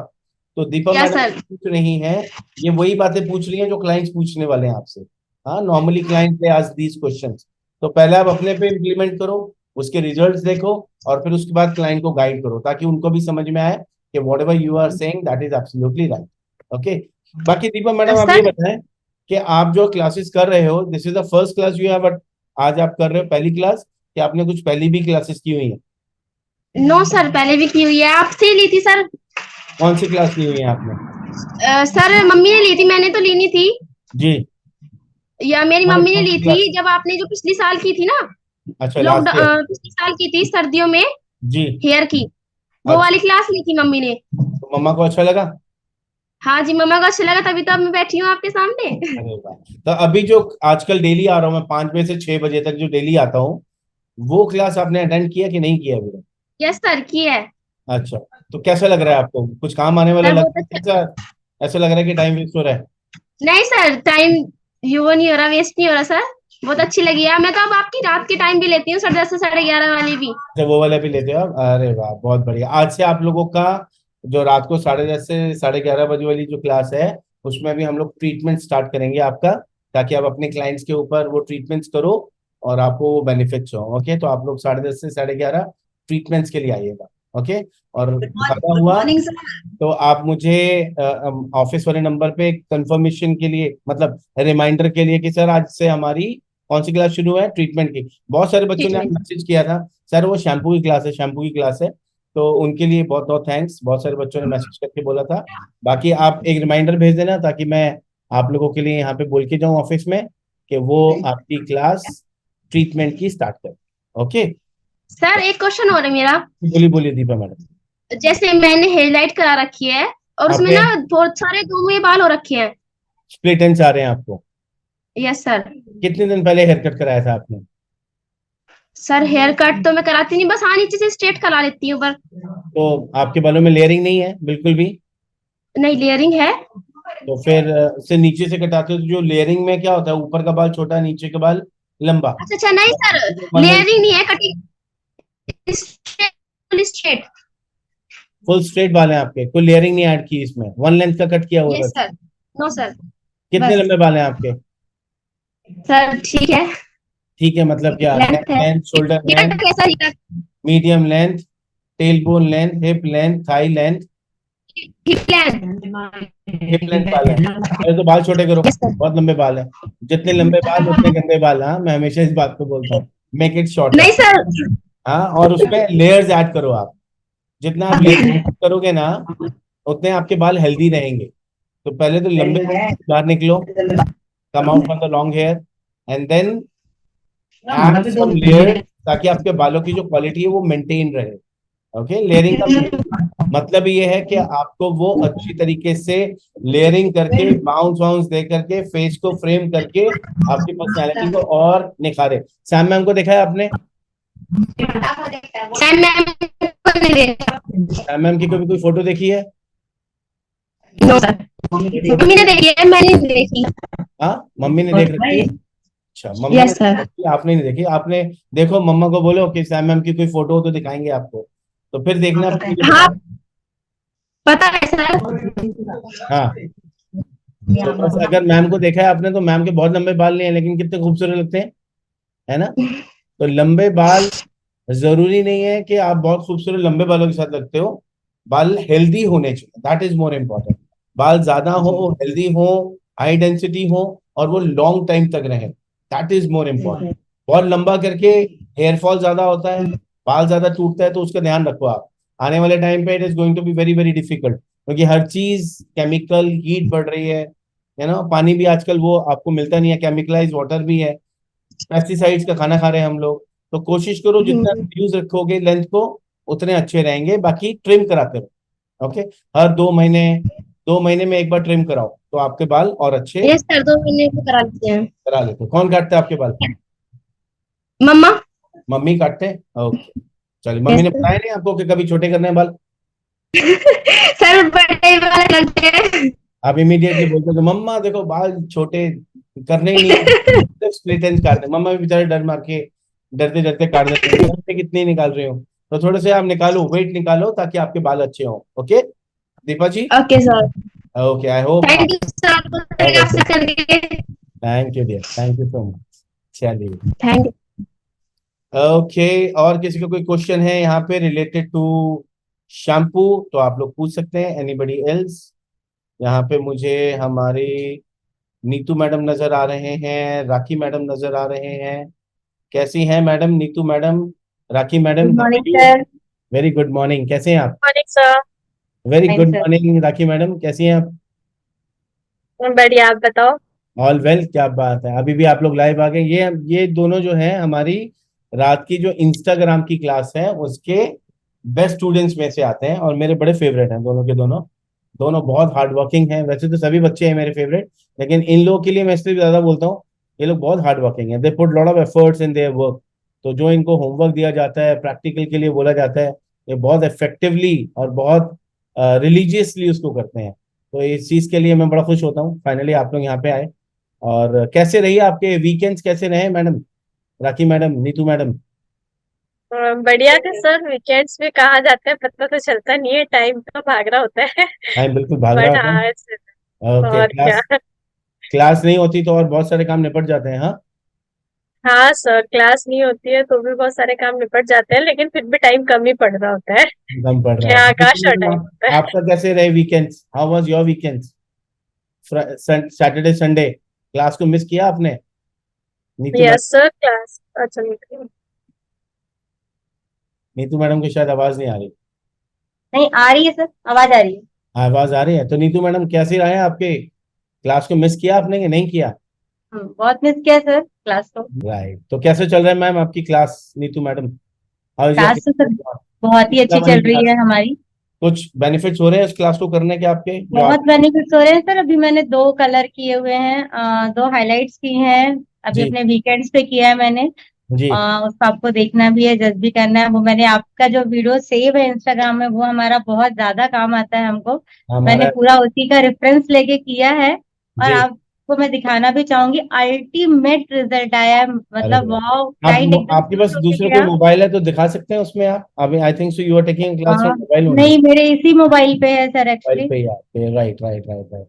तो दीपा यस मैडम सर। पूछ रही हैं, ये वही बातें पूछ रही हैं जो क्लाइंट्स पूछने वाले हैं आपसे। हाँ, normally client they ask these questions. तो पहले आप अपने पे इम्प्लीमेंट करो, उसके रिजल्ट्स देखो, और फिर उसके बाद क्लाइंट को गाइड करो, ताकि उनको भी समझ में आए कि whatever you are saying that is absolutely right. Okay. बाकी दीपा मैडम आप ये सर बताएं कि आप जो क्लासेस कर रहे हो, this is the first class you have, but आज आप कर रहे हो पहली क्लास, कि आपने कुछ पहली भी क्लासेस की हुई है? नो सर, पहले भी की हुई है, आपसे ही ली थी सर। कौन सी क्लास ली हुई है आपने? सर मम्मी ने ली थी, मैंने तो ली नहीं थी। जी। या मेरी कौन मम्मी ने कौन ली सी थी क्लास? जब आपने जो पिछली साल की थी ना, अच्छा, लास्ट ईयर। पिछली साल की थी सर्दियों में, जी। हेयर की। वो अच्छा, वाली क्लास ली थी मम्मी ने। तो मम्मा को अच्छा लगा? हाँ जी, मम्मा को अच्छा लगा, तभी तो अब मैं बैठी हूँ आपके सामने। अरे वाह। तो अभी जो आजकल डेली आ रहा हूँ मैं, 5 बजे से 6 बजे तक जो डेली आता हूँ, वो क्लास आपने अटेंड किया कि नहीं किया अभी तक? यस सर, की है। अच्छा। तो कैसा लग रहा है आपको? कुछ काम आने वाला सर लग बहुत रहा है, अच्छा। कैसा ऐसा लग रहा है कि टाइम वेस्ट हो रहा है? नहीं सर, टाइम वो नहीं हो रहा, वेस्ट नहीं हो रहा सर। बहुत अच्छी लगी है, मैं तो अब आपकी रात के टाइम भी लेती हूँ, 10:30 से 11:30 वाली भी। अच्छा, वो वाला भी लेते हो आप? अरे वाह, बहुत बढ़िया। आज से आप लोगों का जो रात को 10:30 से 11:30 बजे वाली जो क्लास है, उसमें भी हम लोग ट्रीटमेंट स्टार्ट करेंगे आपका, ताकि आप अपने क्लाइंट्स के ऊपर वो ट्रीटमेंट्स करो और आपको वो बेनिफिट्स हो। ओके, तो आप लोग 10:30 से 11:30 ट्रीटमेंट्स के लिए आइएगा। ओके। और ज्यादा गुड हुआ मॉर्निंग सर। तो आप मुझे ऑफिस वाले नंबर पे कंफर्मेशन के लिए, मतलब रिमाइंडर के लिए, कि सर आज से हमारी कौन सी क्लास शुरू है ट्रीटमेंट की। बहुत सारे बच्चों ने ट्रीटमेंट। मैसेज किया था, सर वो शैम्पू की क्लास है, शैम्पू की क्लास है। तो उनके लिए बहुत बहुत थैंक्स, बहुत सारे बच्चों ने मैसेज करके बोला था। बाकी आप एक रिमाइंडर भेज देना, ताकि मैं आप लोगों के लिए यहाँ पे बोल के जाऊँ ऑफिस में कि वो आपकी क्लास ट्रीटमेंट की स्टार्ट करें। ओके। सर एक क्वेश्चन और है मेरा। बोलिए बोलिए दीपा मैडम। जैसे मैंने हेडलाइट करा रखी है और उसमें आपके ना बहुत सारे धुएं बाल हो रखे हैं। स्प्लिट एंड्स आ रहे हैं आपको? Yes sir. कितने दिन पहले हेयर कट कराया था आपने? सर हेयर कट तो मैं कराती नहीं, बस हाँ नीचे से स्ट्रेट करा लेती हूँ पर। तो आपके बालों में लेयरिंग नहीं है बिल्कुल भी? नहीं, लेयरिंग है। तो फिर से नीचे से कटाते हो तो जो लेयरिंग में क्या होता है, ऊपर का बाल छोटा, नीचे का बाल लंबा। अच्छा अच्छा, नहीं सर, लेयरिंग नहीं है, कटिंग स्ट्रेट। फुल स्ट्रेट बाल है आपके, कोई लेयरिंग नहीं ऐड की इसमें, वन लेंथ का कट किया हुआ यस बस? सर। No sir. कितने बस लंबे बाल हैं आपके? सर ठीक है। ठीक है मतलब क्या, नेक लेंथ है। लेंथ, शोल्डर हिप लेंथ, कैसा hip? Medium length, tail bone length, hip length, thigh length? Hip length. Hip length बाल है? अरे तो बाल छोटे करो, यस सर। बहुत लंबे बाल है। जितने लंबे बाल उतने गंदे बाल। हाँ, मैं हमेशा इस बात को बोलता हूँ, मेक इट शॉर्टर। नहीं सर। हाँ, और उसमें लेयर्स ऐड करो आप। जितना आप लेयर्स ऐड करोगे ना, उतने आपके बाल हेल्दी रहेंगे। तो पहले तो लंबे बाहर निकलो, come out from the long hair, and then add some layer, ताकि आपके बालों की जो क्वालिटी है वो मेंटेन रहे। ओके, लेयरिंग का मतलब ये है कि आपको वो अच्छी तरीके से लेयरिंग करके, बाउंस वाउंस दे करके, फेस को फ्रेम करके आपकी पर्सनैलिटी को और निखारे। सैम मैम को देखा है आपने? सैम मैम को नहीं देखा। सैम मैम की कभी कोई फोटो देखी है? नो सर, मम्मी ने देखी है, मैंने नहीं देखी। हाँ, मम्मी ने देख रखी है। अच्छा, मम्मा ने यस देख सर। रखी है, आपने नहीं देखी। आपने देखो, मम्मा को बोलो कि सैम मैम की कोई फोटो हो तो दिखाएंगे आपको, तो फिर देखना, फिर मुझे हाँ, बताना। पता है सर। हाँ, तो बस अगर मैम को देखा है आपने, तो मैम के बहुत लंबे बाल नहीं है, लेकिन कितने खूबसूरत लगते हैं, है ना? तो लंबे बाल, जरूरी नहीं है कि आप बहुत खूबसूरत लंबे बालों के साथ लगते हो। बाल हेल्दी होने चाहिए, दैट इज मोर इम्पोर्टेंट। बाल ज्यादा हो, हेल्दी हो, हाई डेंसिटी हो, और वो लॉन्ग टाइम तक रहे, दैट इज मोर इम्पोर्टेंट। बहुत लंबा करके हेयर फॉल ज्यादा होता है, बाल ज्यादा टूटता है, तो उसका ध्यान रखो आप। आने वाले टाइम पे it is going to be very very difficult, क्योंकि हर चीज केमिकल, हीट बढ़ रही है ना? पानी भी आजकल वो आपको मिलता नहीं है, केमिकलाइज वाटर भी है, पेस्टिसाइड्स का खाना खा रहे हैं हम लोग। तो कोशिश करो जितना यूज रखोगे लेंथ को, उतने अच्छे रहेंगे। बाकी ट्रिम कराते रहो, ओके? हर 2 महीने, 2 महीने में एक बार ट्रिम कराओ, तो आपके बाल और अच्छे यस सर, 2 महीने को करा देते हैं। करा लेते हो। कौन काटता है आपके बाल? मम्मा। मम्मी काटते हैं, ओके। चलिए, मम्मी यस ने सर। बताया नहीं आपको कि कभी छोटे करने हैं बाल? सर बड़े वाले लगते हैं। आप इमीडिएटली बोलते हो कि मम्मा देखो बाल छोटे करने ही नहीं, स्प्लिट एंड काटने। मम्मा भी बेचारे डर मार के, डरते डरते काट देते हैं, "अरे, कितनी निकाल रहे हो?" तो थोड़े से आप निकालो, वेट निकालो, ताकि आपके बाल अच्छे हों। Okay Deepa ji? Okay sir. Okay, I hope thank you sir, आपको तरीका से करके। Thank you dear, thank you so much. चलिए, थैंक यू। ओके। और किसी का कोई क्वेश्चन है यहाँ पे रिलेटेड टू शैम्पू, तो आप लोग पूछ सकते हैं। Anybody else? यहाँ पे मुझे हमारी नीतू मैडम नजर आ रहे हैं, राखी मैडम नजर आ रहे हैं। कैसी हैं madam? Neetu madam, Rakhi madam, good how morning are you? Sir. Very good morning, कैसे हैं आप? Morning sir. Very fine good sir. Morning Rakhi madam, कैसी हैं आप? बढ़िया, आप बताओ। ऑल वेल, क्या बात है, अभी भी आप लोग लाइव आ गए। ये दोनों जो हैं हमारी रात की जो इंस्टाग्राम की क्लास है उसके बेस्ट स्टूडेंट्स में से आते हैं, और मेरे बड़े फेवरेट हैं दोनों के दोनों। दोनों बहुत हार्ड वर्किंग हैं, वैसे तो सभी बच्चे हैं मेरे फेवरेट, लेकिन इन लोगों के लिए मैं इसलिए ज्यादा बोलता हूँ, ये लोग बहुत हार्ड वर्किंग है, they put lot of efforts in their work. तो जो इनको होमवर्क दिया जाता है, प्रैक्टिकल के लिए बोला जाता है, ये बहुत इफेक्टिवली और बहुत रिलीजियसली उसको करते हैं। तो इस चीज के लिए मैं बड़ा खुश होता हूँ, फाइनली आप लोग यहाँ पे आए। और कैसे रही आपके वीकेंड्स, कैसे रहे madam, Rakhi madam, Neetu madam? बढ़िया थे सर। वीकेंड्स में कहाँ जाते हैं पता तो चलता नहीं है, टाइम तो भाग रहा होता है। टाइम बिल्कुल भाग रहा बट होता हाँ है। ओके, और क्या। क्लास क्लास नहीं होती तो और बहुत सारे काम निपट जाते हैं, हाँ। हाँ सर, क्लास नहीं होती है तो भी बहुत सारे काम निपट जाते हैं, लेकिन फिर भी टाइम कम ही पड़ रहा होता है। कम पड़ रहा है। क्या नीतू काश और मैडम, टाइम होता है। आपका कैसे रहे weekends? How was your weekends? Saturday Sunday class को मिस किया आपने, Neetu madam? Yes sir, class अच्छा नहीं। नीतू मैडम की शायद आवाज नहीं आ रही। नहीं आ रही है सर, आवाज आ रही है। आवाज आ रही है, तो नीतू मैडम कैसे रहे आपके? क्लास को मिस किया आपने कि नहीं किया? बहुत मिस किया सर क्लास को। राइट, तो कैसे चल रहा है मैम आपकी class, Neetu madam? How is your class तो सर बहुत ही अच्छी वाली चल रही क्लास? है हमारी। कुछ बेनिफिट्स हो रहे हैं इस क्लास को करने के आपके, जो बहुत आप? बेनिफिट्स हो रहे हैं सर। अभी मैंने 2 कलर किए हुए हैं, 2 हाइलाइट्स की हैं। अभी जी अपने वीकेंड्स पे किया है मैंने। जी। उसको आपको देखना भी है, जज भी करना है। वो मैंने आपका जो वीडियो सेव है इंस्टाग्राम में, वो हमारा बहुत ज्यादा काम आता है हमको। मैंने हमारा, पूरा उसी का रेफरेंस लेके किया है। और जी। आपको मैं दिखाना भी चाहूंगी, अल्टीमेट रिजल्ट आया है। अरे मतलब वाह, वाओ, क्लाइंट एकदम आपके पास खुश होके दूसरों के गया। मोबाइल है तो दिखा सकते हैं उसमें आप? अभी I think so you are taking class from mobile only. नहीं, मेरे इसी मोबाइल पे है सर मोबाइल एक्चुअली। पे ही आपके, राइट राइट राइट राइट।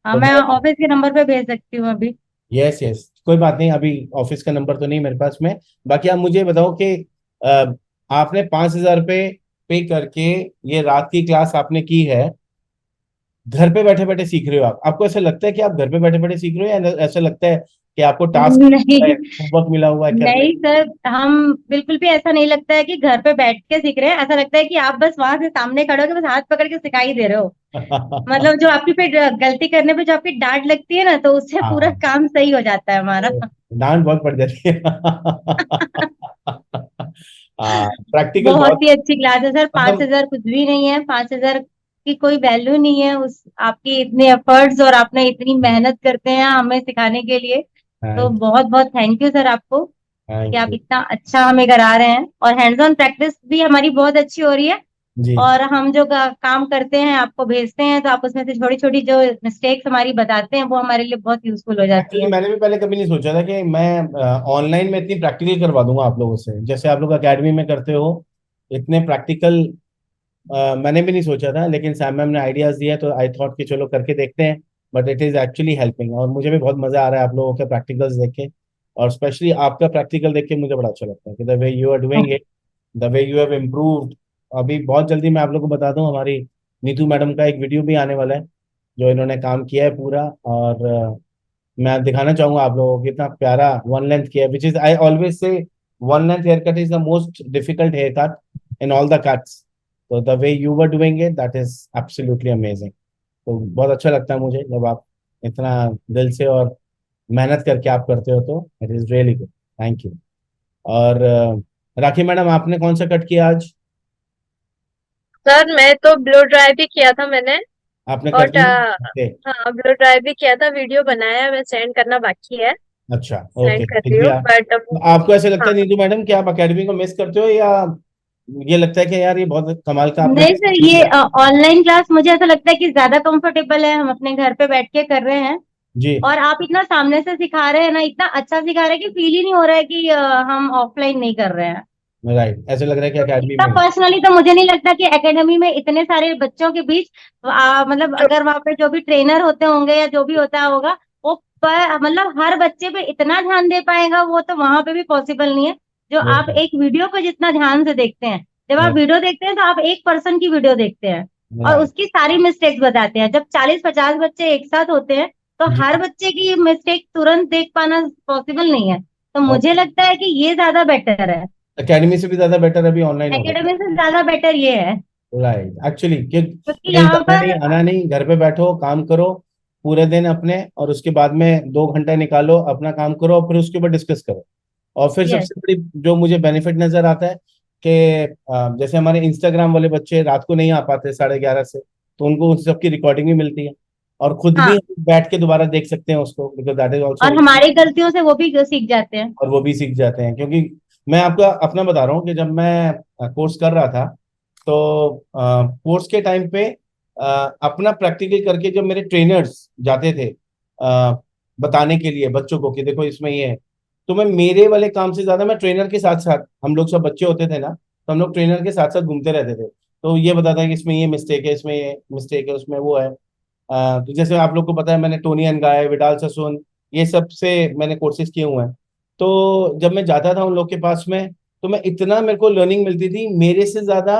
हाँ, तो मैं मैं, ऑफिस के नंबर पे भेज सकती हूँ अभी। यस यस, कोई बात नहीं, अभी ऑफिस का नंबर तो नहीं मेरे पास में। बाकी आप मुझे बताओ कि अ, आपने 5,000 रुपये पे करके ये रात की क्लास आपने की है, घर पे बैठे बैठे सीख रहे हो आप? आपको ऐसा लगता है कि आप घर पे बैठे बैठे सीख रहे हो, या ऐसा लगता है कि आपको टास्क नहीं, होमवर्क मिला हुआ है करने? नहीं सर, हम बिल्कुल भी ऐसा नहीं लगता है कि घर पे बैठ के सीख रहे हैं। ऐसा लगता है कि आप बस वहां से सामने खड़े होकर बस हाथ पकड़ के सिखा ही दे रहे हो। मतलब जो आपकी फिर गलती करने पे जो आपकी डांट लगती है ना, तो उससे पूरा हाँ, काम सही हो जाता है हमारा। डांट बहुत पड़ जाती है। हाँ, प्रैक्टिकल बहुत बहुत, ही अच्छी क्लास है सर, पांच मतलब हजार कुछ भी नहीं है, 5,000 की कोई वैल्यू नहीं है उस आपकी इतने एफर्ट्स और आपने इतनी मेहनत करते हैं हमें सिखाने के लिए। तो थैंक बहुत बहुत थैंक यू सर आपको कि थैंक आप यू इतना अच्छा हमें करा रहे हैं, और हैंड्स ऑन प्रैक्टिस भी हमारी बहुत अच्छी हो रही है। जी। और हम जो काम करते हैं आपको भेजते हैं, तो आप उसमें से छोटी छोटी जो मिस्टेक्स हमारी बताते हैं वो हमारे लिए बहुत यूजफुल हो जाती एक्चुअली है। मैंने भी पहले कभी नहीं सोचा था कि मैं ऑनलाइन में इतनी प्रैक्टिकल करवा दूंगा आप लोगों से, जैसे आप लोग एकेडमी में करते हो इतने प्रैक्टिकल। मैंने भी नहीं सोचा था, लेकिन सैम मैम ने आइडियाज दिया तो आई थॉट कि चलो करके देखते हैं। But it is actually helping, और मुझे भी बहुत मजा आ रहा है आप लोगों के प्रैक्टिकल्स देख के। और स्पेशली आपका प्रैक्टिकल देख के मुझे बड़ा अच्छा लगता है कि the way you are doing it, the way you have improved. अभी बहुत जल्दी मैं आप लोगों को बता दूं, हमारी नीतू मैडम का एक वीडियो भी आने वाला है जो इन्होंने काम किया है पूरा। और मैं दिखाना चाहूंगा आप लोगों को कितना प्यारा वन लेंथ किया है, which is I always say one length hair cut is the most difficult hair cut in all the cuts. तो the way you were doing it, that is absolutely amazing. तो बहुत अच्छा लगता है मुझे जब आप इतना दिल से और मेहनत करके आप करते हो, तो it is really good. Thank you. और राखी मैडम, आपने कौन सा कट किया आज? सर मैं तो ब्लो ड्राई भी किया था मैंने। आपने कर और दिया? ओके। हाँ, ब्लो ड्राई भी किया था, वीडियो बनाया है, मैं सेंड करना बाकी है। अच्छा, ओके, सेंड कर देख रही हूँ लिया। बट तो आपको ऐसे लगता हाँ। है नीतू मैडम कि आप अकेडमी को मिस करते हो, या ये लगता है कि यार ये बहुत कमाल का आपने नहीं सर, ये किया? ऑनलाइन क्लास मुझे ऐसा लगता है कि ज्यादा कंफर्टेबल है, हम अपने घर पे बैठ के कर रहे हैं। जी। और आप इतना सामने से सिखा रहे हैं ना, इतना अच्छा सिखा रहे हैं कि फील ही नहीं हो रहा है कि हम ऑफलाइन नहीं कर रहे हैं। राइट, ऐसे लग रहा है कि तो अकेडमी इतना में। पर्सनली तो मुझे नहीं लगता कि एकेडमी में इतने सारे बच्चों के बीच मतलब तो अगर वहां पे जो भी ट्रेनर होते होंगे या जो भी होता होगा, वो मतलब हर बच्चे पे इतना ध्यान दे पाएगा, वो तो वहां पे भी पॉसिबल नहीं है। जो आप एक वीडियो को जितना ध्यान से देखते हैं, जब आप वीडियो देखते हैं तो आप एक पर्सन की वीडियो देखते हैं और राइट। उसकी सारी मिस्टेक्स बताते हैं। जब 40-50 बच्चे एक साथ होते हैं तो जी। हर बच्चे की मिस्टेक तुरंत देख पाना पॉसिबल नहीं है। तो और मुझे लगता है कि ये ज्यादा बेटर है, अकेडमी से भी ज्यादा बेटर अभी ऑनलाइन होगा। एकेडमी से ज्यादा बेटर ये है। राइट, एक्चुअली कि क्योंकि कहीं यहाँ जाना पर नहीं आना नहीं, घर पे बैठो काम करो पूरे दिन अपने, और उसके बाद में 2 घंटा निकालो अपना काम करो और फिर उसके ऊपर डिस्कस करो। और फिर यस, सबसे बड़ी जो मुझे बेनिफिट नजर आता है कि जैसे हमारे इंस्टाग्राम वाले बच्चे रात को नहीं आ पाते 11:30 से, तो उनको उन सबकी रिकॉर्डिंग भी मिलती है, और खुद भी हाँ, बैठ के दोबारा देख सकते हैं उसको, बिकॉज दैट इज ऑल्सो। और हमारी गलतियों से वो भी सीख जाते हैं। और वो भी सीख जाते हैं, क्योंकि मैं आपका अपना बता रहा हूँ कि जब मैं कोर्स कर रहा था, तो कोर्स के टाइम पे अपना प्रैक्टिकल करके जब मेरे ट्रेनर्स जाते थे बताने के लिए बच्चों को कि देखो इसमें ये है, तो मैं मेरे वाले काम से ज्यादा मैं ट्रेनर के साथ साथ, हम लोग सब बच्चे होते थे ना, तो हम लोग ट्रेनर के साथ साथ घूमते रहते थे। तो ये बताता है कि इसमें ये मिस्टेक है, इसमें ये मिस्टेक है, उसमें वो है। तो जैसे आप लोग को पता है मैंने टोनी अनगाय, विडाल ससुन, ये सब से मैंने कोर्सेज किए हुए हैं। तो जब मैं जाता था उन लोग के पास में, तो मैं इतना मेरे को लर्निंग मिलती थी, मेरे से ज्यादा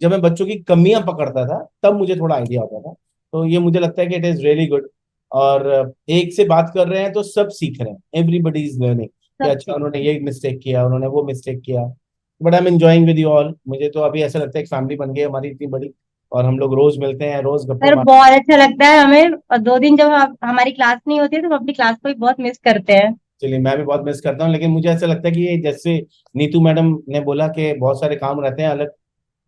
जब मैं बच्चों की कमियां पकड़ता था तब मुझे थोड़ा आइडिया होता था। तो ये मुझे लगता है कि इट इज रियली गुड। और एक से बात कर रहे हैं तो सब सीख रहे हैं, एवरीबडी इज लर्निंग कि सब अच्छा सीख उन्होंने ये मिस्टेक किया, उन्होंने वो मिस्टेक किया। But I am enjoying with you all. मुझे तो अभी ऐसा लगता है एक फैमिली बन गई है हमारी इतनी बड़ी, और हम लोग रोज मिलते हैं, रोज गप्पे सर, मारते बहुत अच्छा लगता है हमें, और 2 दिन जब हमारी क्लास नहीं होती है तो हम अपनी क्लास को भी बहुत मिस करते हैं। हैं। चलिए, मैं भी बहुत मिस करता हूँ, लेकिन मुझे ऐसा लगता है कि ये जैसे नीतू मैडम ने बोला कि बहुत सारे काम रहते हैं अलग,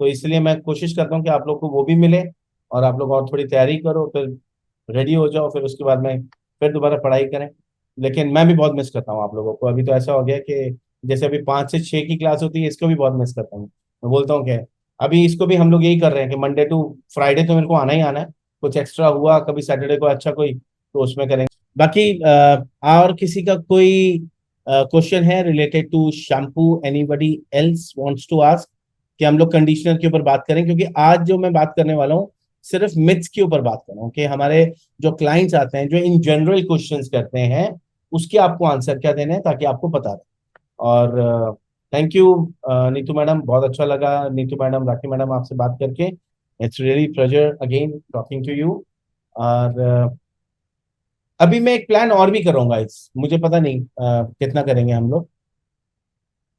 तो इसलिए मैं कोशिश करता हूँ कि आप लोग को वो भी मिले, और आप लोग और थोड़ी तैयारी करो, फिर रेडी हो जाओ, फिर उसके बाद में फिर दोबारा पढ़ाई करें। लेकिन मैं भी बहुत मिस करता हूँ आप लोगों को। अभी तो ऐसा हो गया कि जैसे अभी 5 से 6 की क्लास होती है, इसको भी बहुत मिस करता हूँ। मैं बोलता हूँ कि अभी इसको भी हम लोग यही कर रहे हैं कि मंडे टू फ्राइडे तो मेरे को आना ही आना है। कुछ एक्स्ट्रा हुआ कभी सैटरडे को अच्छा कोई, तो उसमें करेंगे। बाकी और किसी का कोई क्वेश्चन है related to shampoo? Anybody else wants to ask कि हम लोग कंडीशनर के ऊपर बात करें? क्योंकि आज जो मैं बात करने वाला हूँ सिर्फ मिथ्स के ऊपर बात कर रहा हूँ, कि हमारे जो क्लाइंट्स आते हैं जो इन जनरल क्वेश्चंस करते हैं, उसके आपको आंसर क्या देने हैं ताकि आपको पता रहे। और थैंक यू नीतू मैडम, बहुत अच्छा लगा नीतू मैडम, राखी मैडम आपसे बात करके। It's really pleasure again talking to you. और अभी मैं एक प्लान और भी करूंगा, इस मुझे पता नहीं कितना करेंगे हम लोग।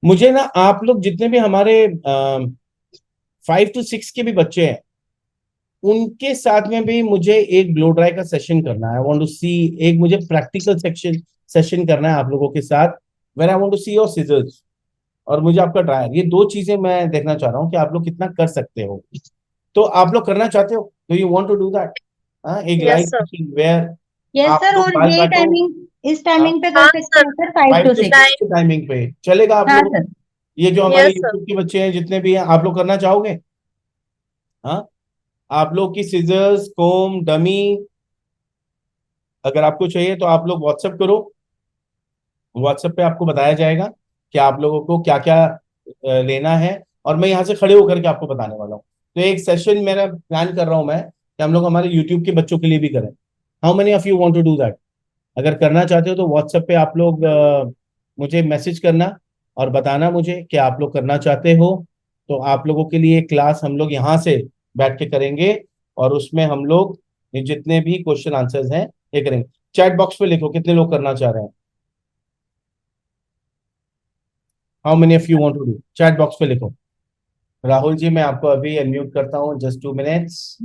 मुझे ना आप लोग जितने भी हमारे 5 to 6 के भी बच्चे हैं, उनके साथ में भी मुझे एक ब्लो ड्राई का सेशन करना है। आई वांट टू सी, एक मुझे प्रैक्टिकल सेशन करना है आप लोगों के साथ, when I want to see your scissors और मुझे आपका ड्रायर। ये दो चीजें मैं देखना चाह रहा हूँ कि आप लोग कितना कर सकते हो। तो आप लोग करना चाहते हो? Do you want to do that? एक yes live sir. Session where yes आप सर, लोग और बाल यही काटो। टाइमिंग इस टाइमिंग पे कर हाँ सकते सर। हैं sir, 5 five to to 6। Six के टाइमिंग पे चलेगा आप हाँ लोग? सर। ये जो हमारे यस सर। यूट्यूब के बच्चे हैं जितने भी हैं, आप लोग करना चाहोगे? हाँ, आप लोग की सीजर्स, कोम, डमी अगर आपको चाहिए तो आप लोग व्हाट्सएप करो। व्हाट्सएप पे आपको बताया जाएगा कि आप लोगों को क्या क्या लेना है, और मैं यहाँ से खड़े होकर के आपको बताने वाला हूँ। तो एक सेशन मेरा प्लान कर रहा हूँ मैं कि हम लोग हमारे यूट्यूब के बच्चों के लिए भी करें। How many of you want to do that? अगर करना चाहते हो तो व्हाट्सएप पे आप लोग मुझे मैसेज करना और बताना मुझे कि आप लोग करना चाहते हो। तो आप लोगों के लिए क्लास हम लोग यहाँ से बैठ के करेंगे, और उसमें हम लोग ये जितने भी क्वेश्चन आंसर्स हैं ये करेंगे। चैट बॉक्स पे लिखो कितने लोग करना चाह रहे हैं। How many of you want to do? Chat box पे लिखो। राहुल जी, मैं आपको अभी अनम्यूट करता हूँ, जस्ट 2 मिनट्स।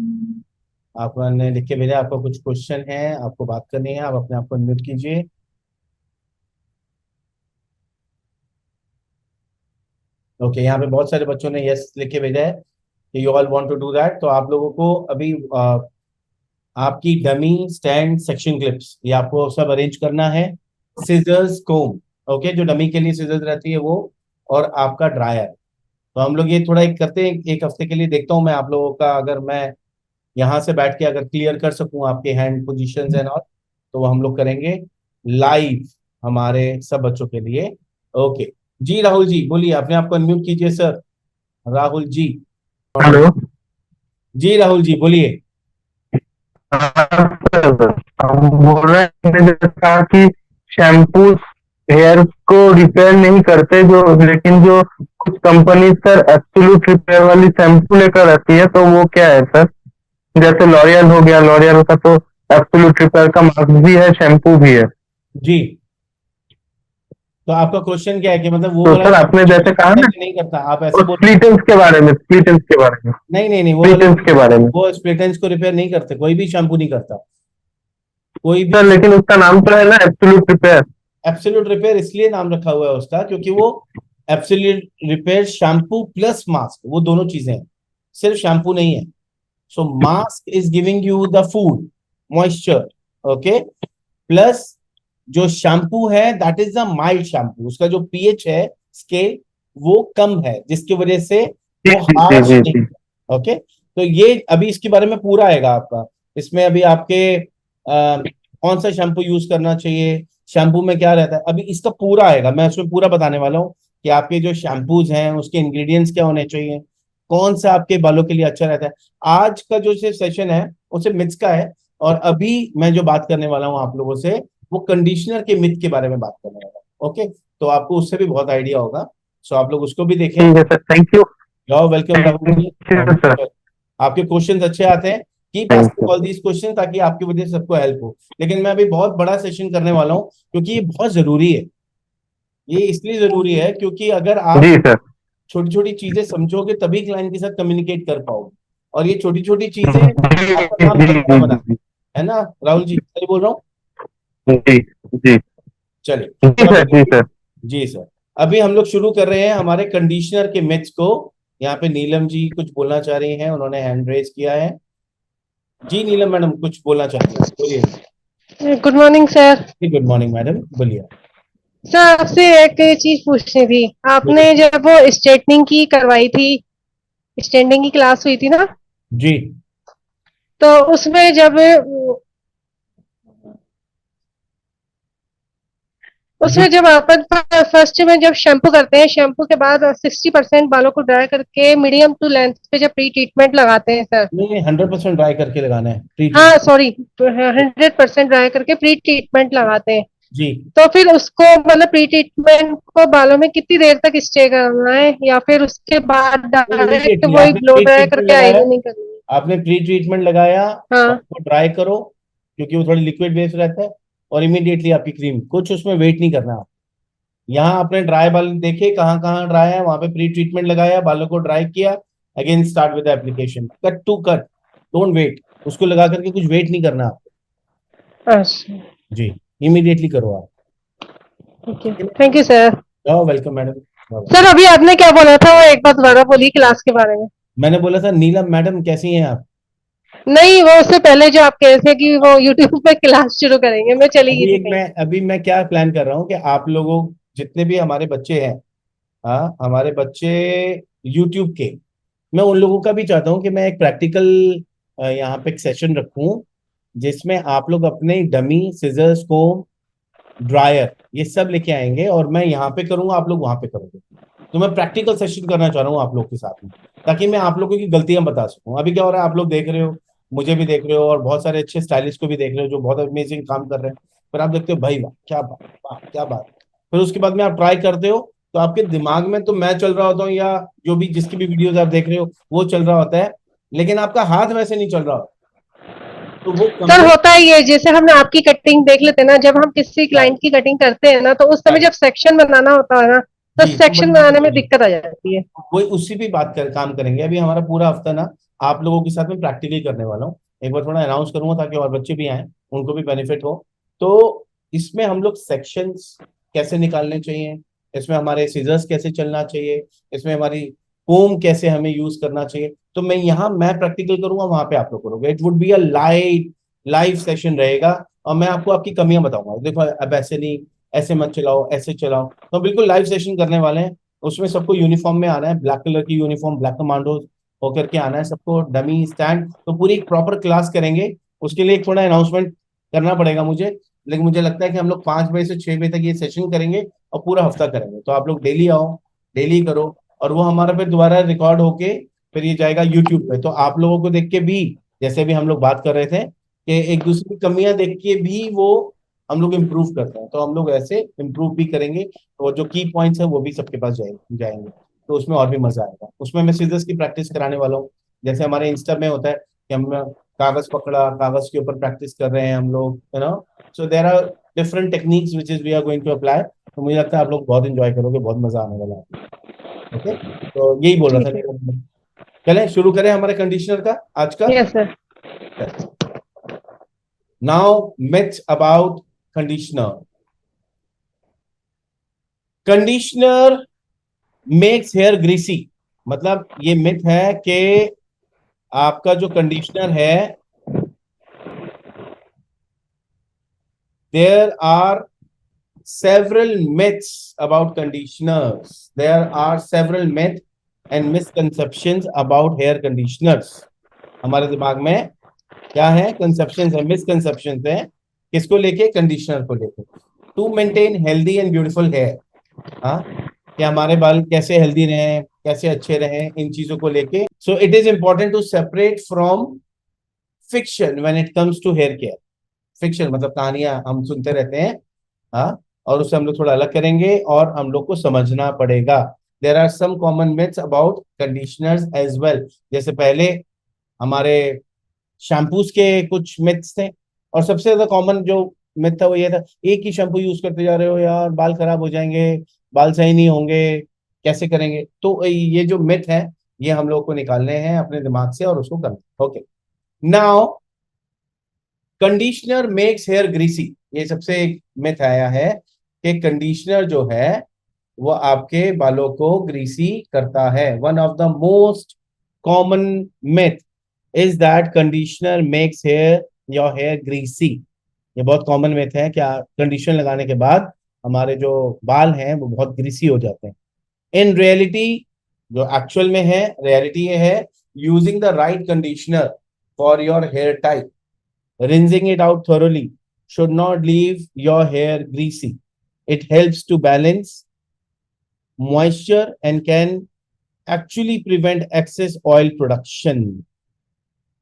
आपने लिख के भेजा, आपका कुछ क्वेश्चन है, आपको बात करनी है, आप अपने आप को अनम्यूट कीजिए। ओके, यहाँ पे बहुत सारे बच्चों ने यस लिख के भेजा है कि you all want to do that. तो आप लोगों को अभी आपकी डमी, स्टैंड, सेक्शन क्लिप्स ये आपको सब अरेंज करना है। सिजर्स, कोम, ओके, जो डमी के लिए सिजर्स रहती है वो, और आपका ड्रायर। तो हम लोग ये थोड़ा एक करते हैं, एक हफ्ते के लिए देखता हूँ मैं आप लोगों का, अगर मैं यहाँ से बैठ के अगर क्लियर कर सकूँ आपके हैंड पोजीशंस एंड ऑल, तो वो हम लोग करेंगे लाइव हमारे सब बच्चों के लिए। ओके जी, राहुल जी बोलिए, अपने आप को अनम्यूट कीजिए सर। राहुल जी। हेलो। जी राहुल जी बोलिए। हाँ सर, हम बोल रहे हैं, मैंने जैसे कहा कि शैम्पू हेयर को रिपेयर नहीं करते जो, लेकिन जो कुछ कंपनी सर एब्सोल्यूट रिपेयर वाली शैम्पू लेकर आती है, तो वो क्या है सर? जैसे लॉरियल हो गया, लॉरियल का तो एब्सोल्यूट रिपेयर का मास्क भी है, शैम्पू भी है। जी, तो आपका क्वेश्चन क्या है कि मतलब वो तो वाला सर आपने जैसे कहा ना, नहीं करता, आप ऐसे उस बोल रहे हैं? स्प्लिटेंस के बारे में, स्प्लिटेंस के बारे में, नहीं नहीं नहीं, वो वाला स्प्लिटेंस के बारे में वो स्प्लिट एंड्स को रिपेयर नहीं करते, कोई भी शैम्पू नहीं करता, कोई सर, भी। लेकिन उसका नाम तो है ना एब्सोल्यूट रिपेयर। एब्सोल्यूट रिपेयर इसलिए नाम रखा हुआ है उसका क्योंकि वो absolute repair shampoo plus mask, वो दोनों चीजें हैं, सिर्फ शैम्पू नहीं है। So mask is giving you the food, moisture, okay, plus जो शैम्पू है that is the mild shampoo, उसका जो पीएच है स्केल वो कम है, जिसकी वजह से जी वो जी जी हार्श जी नहीं जी। है। ओके, तो ये अभी इसके बारे में पूरा आएगा आपका। इसमें अभी आपके कौन सा शैम्पू यूज करना चाहिए, शैम्पू में क्या रहता है, अभी इसका पूरा आएगा, मैं उसमें पूरा बताने वाला हूँ कि आपके जो शैम्पूज हैं उसके इंग्रेडिएंट्स क्या होने चाहिए, कौन सा आपके बालों के लिए अच्छा रहता है। आज का जो सिर्फ सेशन है वो सिर्फ मिथ्स का है, और अभी मैं जो बात करने वाला हूँ आप लोगों से वो कंडीशनर के मिथ के बारे में बात करने वाला हूँ। ओके, तो आपको उससे भी बहुत आइडिया होगा, सो आप लोग उसको भी देखें। ठीक है sir, thank you. You're welcome Rahul thank ji. You sir. आपके क्वेश्चंस अच्छे आते हैं, keep thank asking you. All these question ताकि आपकी वजह से सबको हेल्प हो। लेकिन मैं अभी बहुत बड़ा सेशन करने वाला हूँ क्योंकि ये बहुत जरूरी है। ये इसलिए जरूरी है क्योंकि अगर आप जी सर। छोटी छोटी चीजें समझोगे तभी क्लाइंट के साथ कम्युनिकेट कर पाओगे, और ये छोटी छोटी चीजें आपका जी काम जी बहुत बड़ा जी बना, जी है ना राहुल जी, सही बोल रहा हूँ? जी जी चलिए, जी तो सर, जी अभी सर। जी सर, अभी हम लोग शुरू कर रहे हैं हमारे कंडीशनर के मिथ्स को। यहाँ पे नीलम जी कुछ बोलना चाह रही हैं, उन्होंने हैंड रेज किया है। जी नीलम मैडम कुछ बोलना चाहती हैं, बोलिए। Good morning sir. Good morning madam, बोलिए। सर आपसे एक चीज पूछनी थी। आपने बोलिए जब वो स्ट्रेटनिंग की करवाई थी, स्टैंडिंग की क्लास हुई थी ना, जी। तो उसमें जब जी उसमें जब अपन फर्स्ट में जब शैम्पू करते हैं, शैम्पू के बाद 60% बालों को ड्राई करके मीडियम टू लेंथ पे जब प्री ट्रीटमेंट लगाते हैं सर। नहीं, 100% ड्राई करके लगाना है प्री हाँ ट्रीटमेंट। सॉरी, 100% ड्राई करके प्री ट्रीटमेंट लगाते हैं। जी, तो फिर उसको मतलब प्री ट्रीटमेंट को बालों में कितनी देर तक स्टे करना है, या फिर उसके बाद डायरेक्ट इमीडिएटली वही आपने ब्लो प्री ड्राई ट्रीटमेंट करके लगाया, आएंगे नहीं करनी? आपने प्री ट्रीटमेंट लगाया और हाँ। उसको ड्राई करो क्योंकि वो थोड़ी लिक्विड बेस्ड रहता है, और इमीडिएटली आपकी क्रीम, कुछ उसमें वेट नहीं करना आप। यहाँ आपने ड्राई बाल देखे कहाँ कहाँ ड्राई है, वहां पे प्री ट्रीटमेंट लगाया, बालों को ड्राई किया, again start with application, cut to cut, don't wait, उसको लगा करके कुछ वेट नहीं करना आपको। अच्छा, जी, इमीडिएटली करो आप। Okay, thank you sir. Welcome madam. Sir अभी आपने क्या बोला था, वो एक बार दोबारा बोलिए क्लास के बारे में। मैंने बोला था नीलम मैडम कैसी हैं आप? नहीं, वो उससे पहले जो आप कह रहे थे कि वो यूट्यूब पे क्लास शुरू करेंगे, मैं चली गई थी कहीं। अभी मैं क्या प्लान कर रहा हूँ कि आप लोगों, जितने भी हमारे बच्चे हैं, हाँ हमारे बच्चे यूट्यूब के, मैं उन लोगों का भी चाहता हूँ कि मैं एक प्रैक्टिकल यहाँ पे एक सेशन रखूं, जिसमें आप लोग अपने डमी, सिजर्स, कोम, ड्रायर ये सब लेके आएंगे और मैं यहाँ पे करूंगा, आप लोग वहां पे करोगे। तो मैं प्रैक्टिकल सेशन करना चाह रहा हूँ आप लोग के साथ में, ताकि मैं आप लोगों की गलतियां बता सकूं। अभी क्या हो रहा है, आप लोग देख रहे हो, मुझे भी देख रहे हो और बहुत सारे अच्छे स्टाइलिस्ट को भी देख रहे हो जो बहुत अमेजिंग काम कर रहे हैं, पर आप देखते हो भाई वाह क्या बात, वाह क्या बात। फिर उसके बाद में आप ट्राई करते हो तो आपके दिमाग में तो मैं चल रहा होता हूँ या जो भी जिसकी भी वीडियोज आप देख रहे हो वो चल रहा होता है, लेकिन आपका हाथ वैसे नहीं चल रहा होता। तो वो सर कमजोर। होता है ये, जैसे हमने आपकी कटिंग देख लेते हैं ना, जब हम किसी क्लाइंट की कटिंग करते हैं ना, तो उस समय जब सेक्शन बनाना होता है ना, तो जी, तो सेक्शन बनने बनाने की में दिक्कत आ जाती है। वही उसी भी काम करेंगे। अभी हमारा पूरा हफ्ता ना आप लोगों के साथ में प्रैक्टिकली करने वाला हूँ। एक बार थोड़ा अनाउंस करूंगा ताकि और बच्चे भी आए, उनको भी बेनिफिट हो। तो इसमें हम लोग सेक्शंस कैसे निकालने चाहिए, इसमें हमारे सीजर्स कैसे चलना चाहिए, इसमें हमारी कोम कैसे हमें यूज करना चाहिए, तो मैं प्रैक्टिकल करूंगा, वहां पे आप लोग करोगे। It would be a live session रहेगा और मैं आपको आपकी कमियां बताऊंगा। देखो अब ऐसे नहीं, ऐसे मत चलाओ, ऐसे चलाओ, तो बिल्कुल लाइव सेशन करने वाले हैं। उसमें सबको यूनिफॉर्म में आना है, ब्लैक कलर की यूनिफॉर्म, ब्लैक कमांडो होकर के आना है सबको, डमी स्टैंड, तो पूरी एक प्रॉपर क्लास करेंगे। उसके लिए एक थोड़ा अनाउंसमेंट करना पड़ेगा मुझे, लेकिन मुझे लगता है कि हम लोग 5 बजे से 6 बजे तक ये सेशन करेंगे और पूरा हफ्ता करेंगे। तो आप लोग डेली आओ, डेली करो, और वो हमारा फिर दोबारा रिकॉर्ड होके फिर ये जाएगा यूट्यूब पे। तो आप लोगों को देख के भी, जैसे भी हम लोग बात कर रहे थे कि एक दूसरे की कमियां देख के भी वो हम लोग इम्प्रूव करते हैं, तो हम लोग ऐसे इम्प्रूव भी करेंगे। और जो की पॉइंट्स है वो भी सबके पास जाएंगे, तो उसमें और भी मजा आएगा। उसमें मैं सीजर्स की प्रैक्टिस कराने वाला हूँ, जैसे हमारे इंस्टा में होता है कि हम कागज पकड़ा, कागज के ऊपर प्रैक्टिस कर रहे हैं हम लोग, so there are different techniques which is we are going to apply. तो मुझे लगता है आप लोग बहुत इंजॉय करोगे, बहुत मजा आने वाला है। ओके, तो यही बोल रहा ठीक है। था। चलें शुरू करें हमारे कंडीशनर का आज का। Yes sir. Now myths about conditioner. Conditioner makes hair greasy, मतलब ये मिथ है कि आपका जो कंडीशनर है, there are several myths about conditioners. There are several myths and misconceptions about hair conditioners. हमारे दिमाग में क्या है, कंसेप्शंस है, मिसकंसेप्शंस है, किसको लेके, कंडीशनर को लेके। To maintain healthy and beautiful hair, हाँ, कि हमारे बाल कैसे हेल्दी रहें, कैसे अच्छे रहें, इन चीजों को लेके। So it is important to separate from fiction when it comes to hair care. Fiction मतलब कहानियां हम सुनते रहते हैं, हाँ, और उससे हम लोग थोड़ा अलग करेंगे और हम लोग को समझना पड़ेगा। There are some common myths about conditioners as well. जैसे पहले हमारे शैम्पूस के कुछ मिथ्स थे, और सबसे ज्यादा कॉमन जो मिथ था वो ये था, एक ही शैम्पू यूज करते जा रहे हो यार, बाल खराब हो जाएंगे, बाल सही नहीं होंगे, कैसे करेंगे। तो ये जो मिथ है ये हम लोग को निकालने हैं अपने दिमाग से और उसको करना। Okay, now conditioner makes hair greasy. ये सबसे एक मिथ आया है कि कंडीशनर जो है वो आपके बालों को ग्रीसी करता है। One of the most common myth is that conditioner makes your hair greasy. ये बहुत कॉमन मिथ है, क्या कंडीशनर लगाने के बाद हमारे जो बाल हैं वो बहुत ग्रीसी हो जाते हैं। इन रियलिटी, जो एक्चुअल में है, रियलिटी ये है, using the right conditioner for your hair type, rinsing it out thoroughly should not leave your hair greasy. It helps to balance moisture and can actually prevent excess oil production.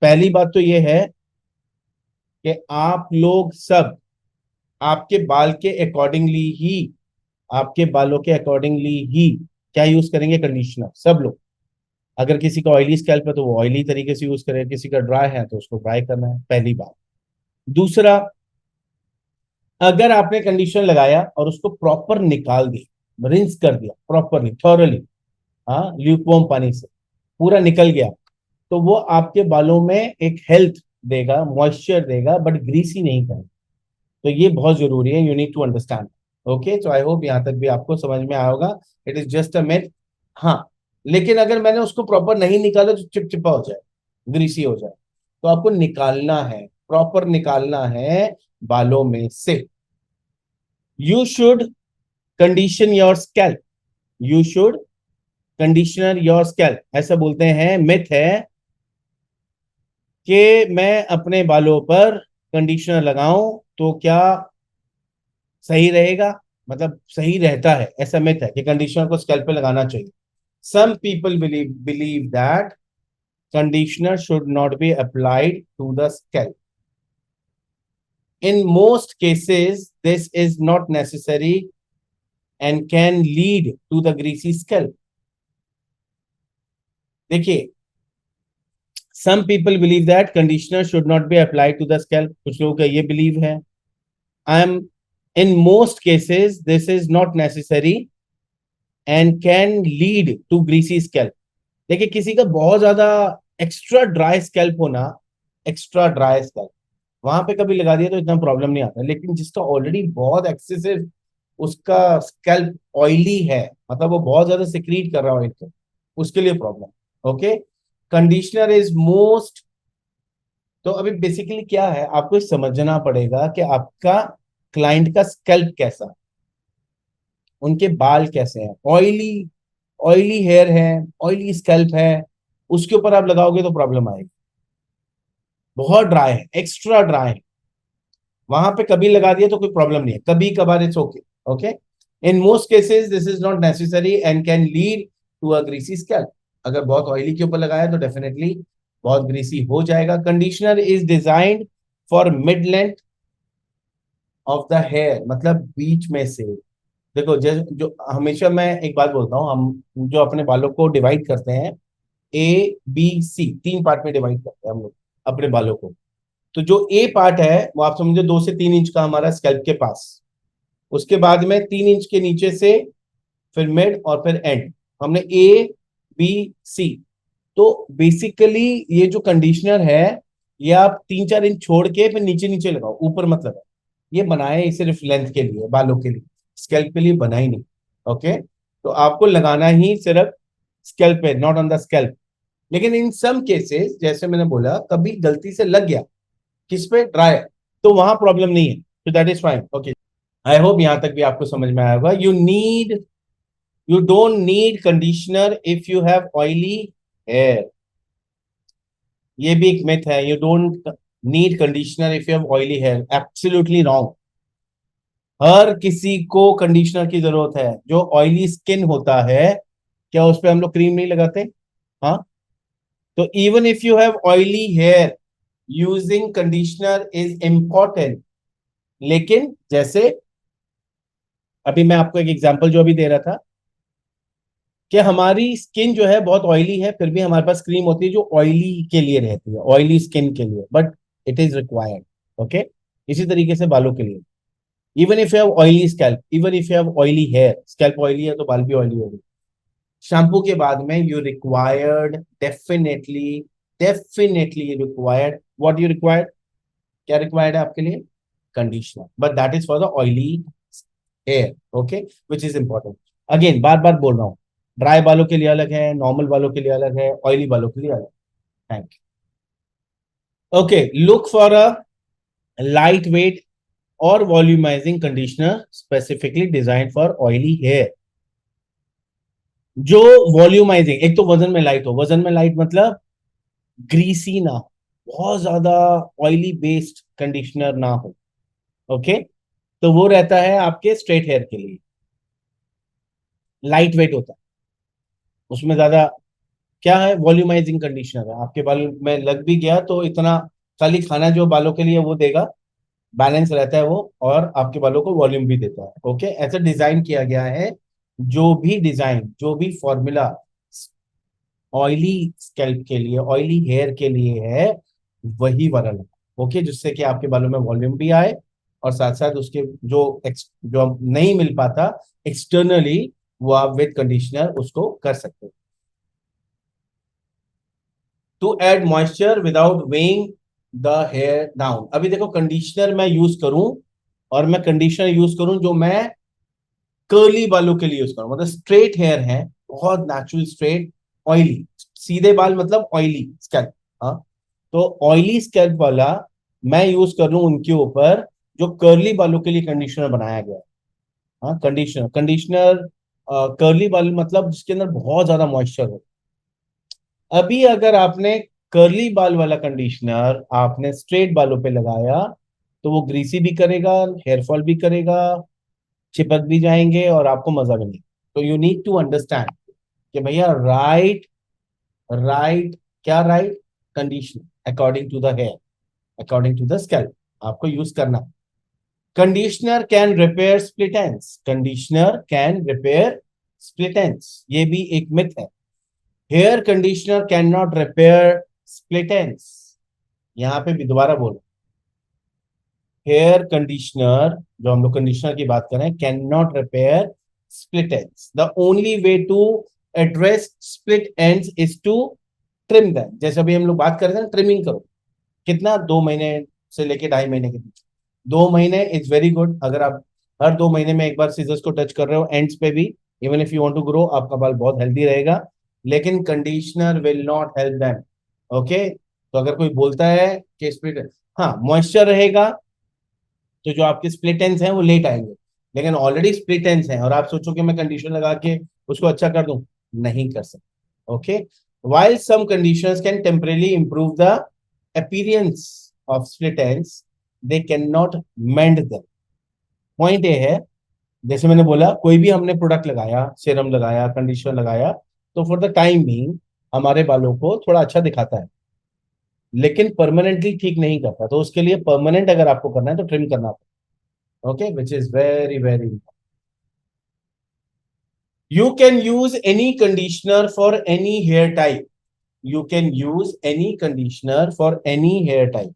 पहली बात तो ये है कि आप लोग सब आपके बाल के अकॉर्डिंगली ही, आपके बालों के अकॉर्डिंगली ही क्या यूज करेंगे, कंडीशनर। सब लोग, अगर किसी का ऑयली स्कैल्प है तो वो ऑयली तरीके से यूज करे, किसी का ड्राई है तो उसको ड्राई करना है, पहली बात। दूसरा, अगर आपने कंडीशनर लगाया और उसको प्रॉपर निकाल दिया, रिंस कर दिया प्रॉपरली थॉरली, हाँ, ल्यूकवार्म पानी से पूरा निकल गया, तो वो आपके बालों में एक हेल्थ देगा, मॉइस्चर देगा, बट ग्रीसी नहीं करेगा। तो ये बहुत जरूरी है, you need to understand. Okay, तो आई होप यहां तक भी आपको समझ में आया होगा। It is just a myth. हाँ, लेकिन अगर मैंने उसको प्रॉपर नहीं निकाला तो चिपचिपा हो जाए, ग्रीसी हो जाए, तो आपको निकालना है, प्रॉपर निकालना है बालों में से। You should condition your scalp, you should conditioner your scalp. ऐसा बोलते हैं, मिथ है कि मैं अपने बालों पर कंडीशनर लगाऊं तो क्या सही रहेगा, मतलब सही रहता है, ऐसा मिथ है कि कंडीशनर को स्कैल्प पे लगाना चाहिए। Some people believe that conditioner should not be applied to the scalp. In most cases, this is not necessary and can lead to the greasy scalp. देखिए, some people believe that conditioner should not be applied to the scalp. कुछ लोगों का ये believe है। In most cases, this is not necessary and can lead to greasy scalp. देखिए, किसी का बहुत ज्यादा एक्स्ट्रा ड्राई स्कैल्प होना, एक्स्ट्रा ड्राई स्कैल्प, वहां पे कभी लगा दिया तो इतना प्रॉब्लम नहीं आता। लेकिन जिसका ऑलरेडी बहुत एक्सेसिव उसका स्कैल्प ऑयली है, मतलब वो बहुत ज्यादा सिक्रीट कर रहा है ऑयल को, उसके लिए problem. Okay, conditioner is most. तो अभी बेसिकली क्या है, आपको समझना पड़ेगा कि आपका क्लाइंट का स्कैल्प कैसा है, उनके बाल कैसे हैं। ऑयली ऑयली हेयर है, ऑयली स्कैल्प है, उसके ऊपर आप लगाओगे तो प्रॉब्लम आएगी। बहुत ड्राई है, एक्स्ट्रा ड्राई है, वहां पे कभी लगा दिया तो कोई प्रॉब्लम नहीं है, कभी कभार it's okay. Okay, in most cases this is not necessary and can lead to a greasy scalp. अगर बहुत ऑयली के ऊपर लगाया तो डेफिनेटली बहुत ग्रीसी हो जाएगा। Conditioner is designed for mid length of the hair, मतलब बीच में से। देखो, जो हमेशा मैं एक बात बोलता हूँ, हम जो अपने बालों को डिवाइड करते हैं, ए बी सी, 3 पार्ट में डिवाइड करते हैं हम लोग अपने बालों को। तो जो ए पार्ट है वो आप समझो 2 से 3 इंच का हमारा स्कैल्प के पास, उसके बाद में 3 इंच के नीचे से फिर मिड और फिर एंड, हमने ए बी सी। तो बेसिकली ये जो कंडीशनर है ये आप 3-4 इंच छोड़ के फिर नीचे नीचे लगाओ, ऊपर मत लगाओ। ये बनाए सिर्फ लेंथ के लिए, बालों के लिए, स्कैल्प के लिए बना ही नहीं। ओके, तो आपको लगाना ही सिर्फ स्कैल्प पे, नॉट ऑन द स्कैल्प। लेकिन इन सम केसेस, जैसे मैंने बोला, कभी गलती से लग गया किस पे, ड्राई, तो वहां प्रॉब्लम नहीं है, तो that is fine. Okay, I hope यहां तक भी आपको समझ में आया होगा। You don't need conditioner if you have oily hair. ये भी एक मिथ है, you don't need conditioner if you have oily hair. Absolutely wrong. हर किसी को कंडीशनर की जरूरत है। जो ऑयली स्किन होता है, क्या उस पर हम लोग क्रीम नहीं लगाते? हाँ, तो even if you have oily hair, using conditioner is important. लेकिन जैसे अभी मैं आपको एक एग्जांपल जो अभी दे रहा था कि हमारी स्किन जो है बहुत ऑयली है, फिर भी हमारे पास क्रीम होती है जो ऑयली के लिए रहती है, ऑयली स्किन के लिए, but it is required. Okay, इसी तरीके से बालों के लिए, even if you have oily scalp, even if you have oily hair, scalp oily है तो बाल भी ऑयली होगी। शैम्पू के बाद में you required, definitely definitely required, what you required, क्या रिक्वायर्ड है आपके लिए? Conditioner, but that is for the oily hair. Okay, which is important. Again बार बार बोल रहा हूं, ड्राई बालों के लिए अलग है, नॉर्मल बालों के लिए अलग है, ऑयली बालों के लिए अलग। Thank you. Okay, look for a light weight और volumising conditioner specifically design for oily hair. जो वॉल्यूमाइजिंग, एक तो वजन में लाइट हो, वजन में लाइट मतलब ग्रीसी ना हो, बहुत ज्यादा ऑयली बेस्ड कंडीशनर ना हो। ओके, तो वो रहता है आपके स्ट्रेट हेयर के लिए, लाइट वेट होता है, उसमें ज्यादा क्या है, वॉल्यूमाइजिंग कंडीशनर है। आपके बाल में लग भी गया तो इतना खाली खाना जो बालों के लिए वो देगा, बैलेंस रहता है वो, और आपके बालों को वॉल्यूम भी देता है। ओके, ऐसा डिजाइन किया गया है। जो भी डिजाइन, जो भी फॉर्मूला ऑयली स्कैल्प के लिए, ऑयली हेयर के लिए है, वही वाला लगा। ओके, जिससे कि आपके बालों में वॉल्यूम भी आए और साथ साथ उसके जो नहीं मिल पाता एक्सटर्नली, वो आप विद कंडीशनर उसको कर सकते हो। To add moisture without weighing the hair down. अभी देखो कंडीशनर मैं यूज करूं, और मैं कंडीशनर यूज करूं जो मैं कर्ली बालों के लिए यूज करूं, मतलब स्ट्रेट हेयर है, बहुत नेचुरल स्ट्रेट ऑयली, सीधे बाल मतलब ऑयली स्कैल्प। हाँ, तो ऑयली स्कैल्प वाला मैं यूज कर लूं उनके ऊपर, जो कर्ली बालों के लिए कंडीशनर बनाया गया है। हाँ, कंडीशनर कर्ली बाल मतलब जिसके अंदर बहुत ज्यादा मॉइस्चर हो। अभी अगर आपने कर्ली बाल वाला कंडीशनर आपने स्ट्रेट बालों पे लगाया तो वो ग्रीसी भी करेगा, हेयर फॉल भी करेगा, चिपक भी जाएंगे और आपको मजा भी नहीं। तो यू नीड टू अंडरस्टैंड कि भैया राइट राइट क्या right conditioner according to the hair, according to the scalp आपको यूज करना। Conditioner can repair split ends, conditioner can repair split ends, ये भी एक मिथ है। Hair conditioner can not repair split ends, यहां पे भी दोबारा बोलो, हेयर कंडीशनर जो हम लोग कंडीशनर की बात करें can not repair split ends. The only way to address split ends is to trim them. जैसे अभी हम लोग बात कर रहे थे ना, ट्रिमिंग करो, कितना 2 महीने से लेके 2.5 महीने के बीच, 2 महीने इज वेरी गुड। अगर आप हर 2 महीने में एक बार सीजर्स को टच कर रहे हो एंड्स पे भी, even if you want to grow, आपका बाल बहुत हेल्दी रहेगा। लेकिन conditioner will not help them. Okay, तो अगर कोई बोलता है कि स्प्लिट, हाँ मॉइस्चर रहेगा तो जो आपके स्प्लिट एंड्स हैं वो लेट आएंगे, लेकिन ऑलरेडी स्प्लिट एंड्स हैं और आप सोचो कि मैं कंडीशनर लगा के उसको अच्छा कर दूं, नहीं कर सकते। Okay, while some conditioners can temporarily improve the appearance of split ends, they cannot mend them. Point ये है, जैसे मैंने बोला कोई भी हमने प्रोडक्ट लगाया, सीरम लगाया, कंडीशनर लगाया, तो फॉर द टाइम बीइंग हमारे बालों को थोड़ा अच्छा दिखाता है, लेकिन परमानेंटली ठीक नहीं करता। तो उसके लिए परमानेंट अगर आपको करना है तो ट्रिम करना पड़ेगा। Okay, which is very very important. You can use any conditioner for any hair type. You can use any conditioner for any hair type.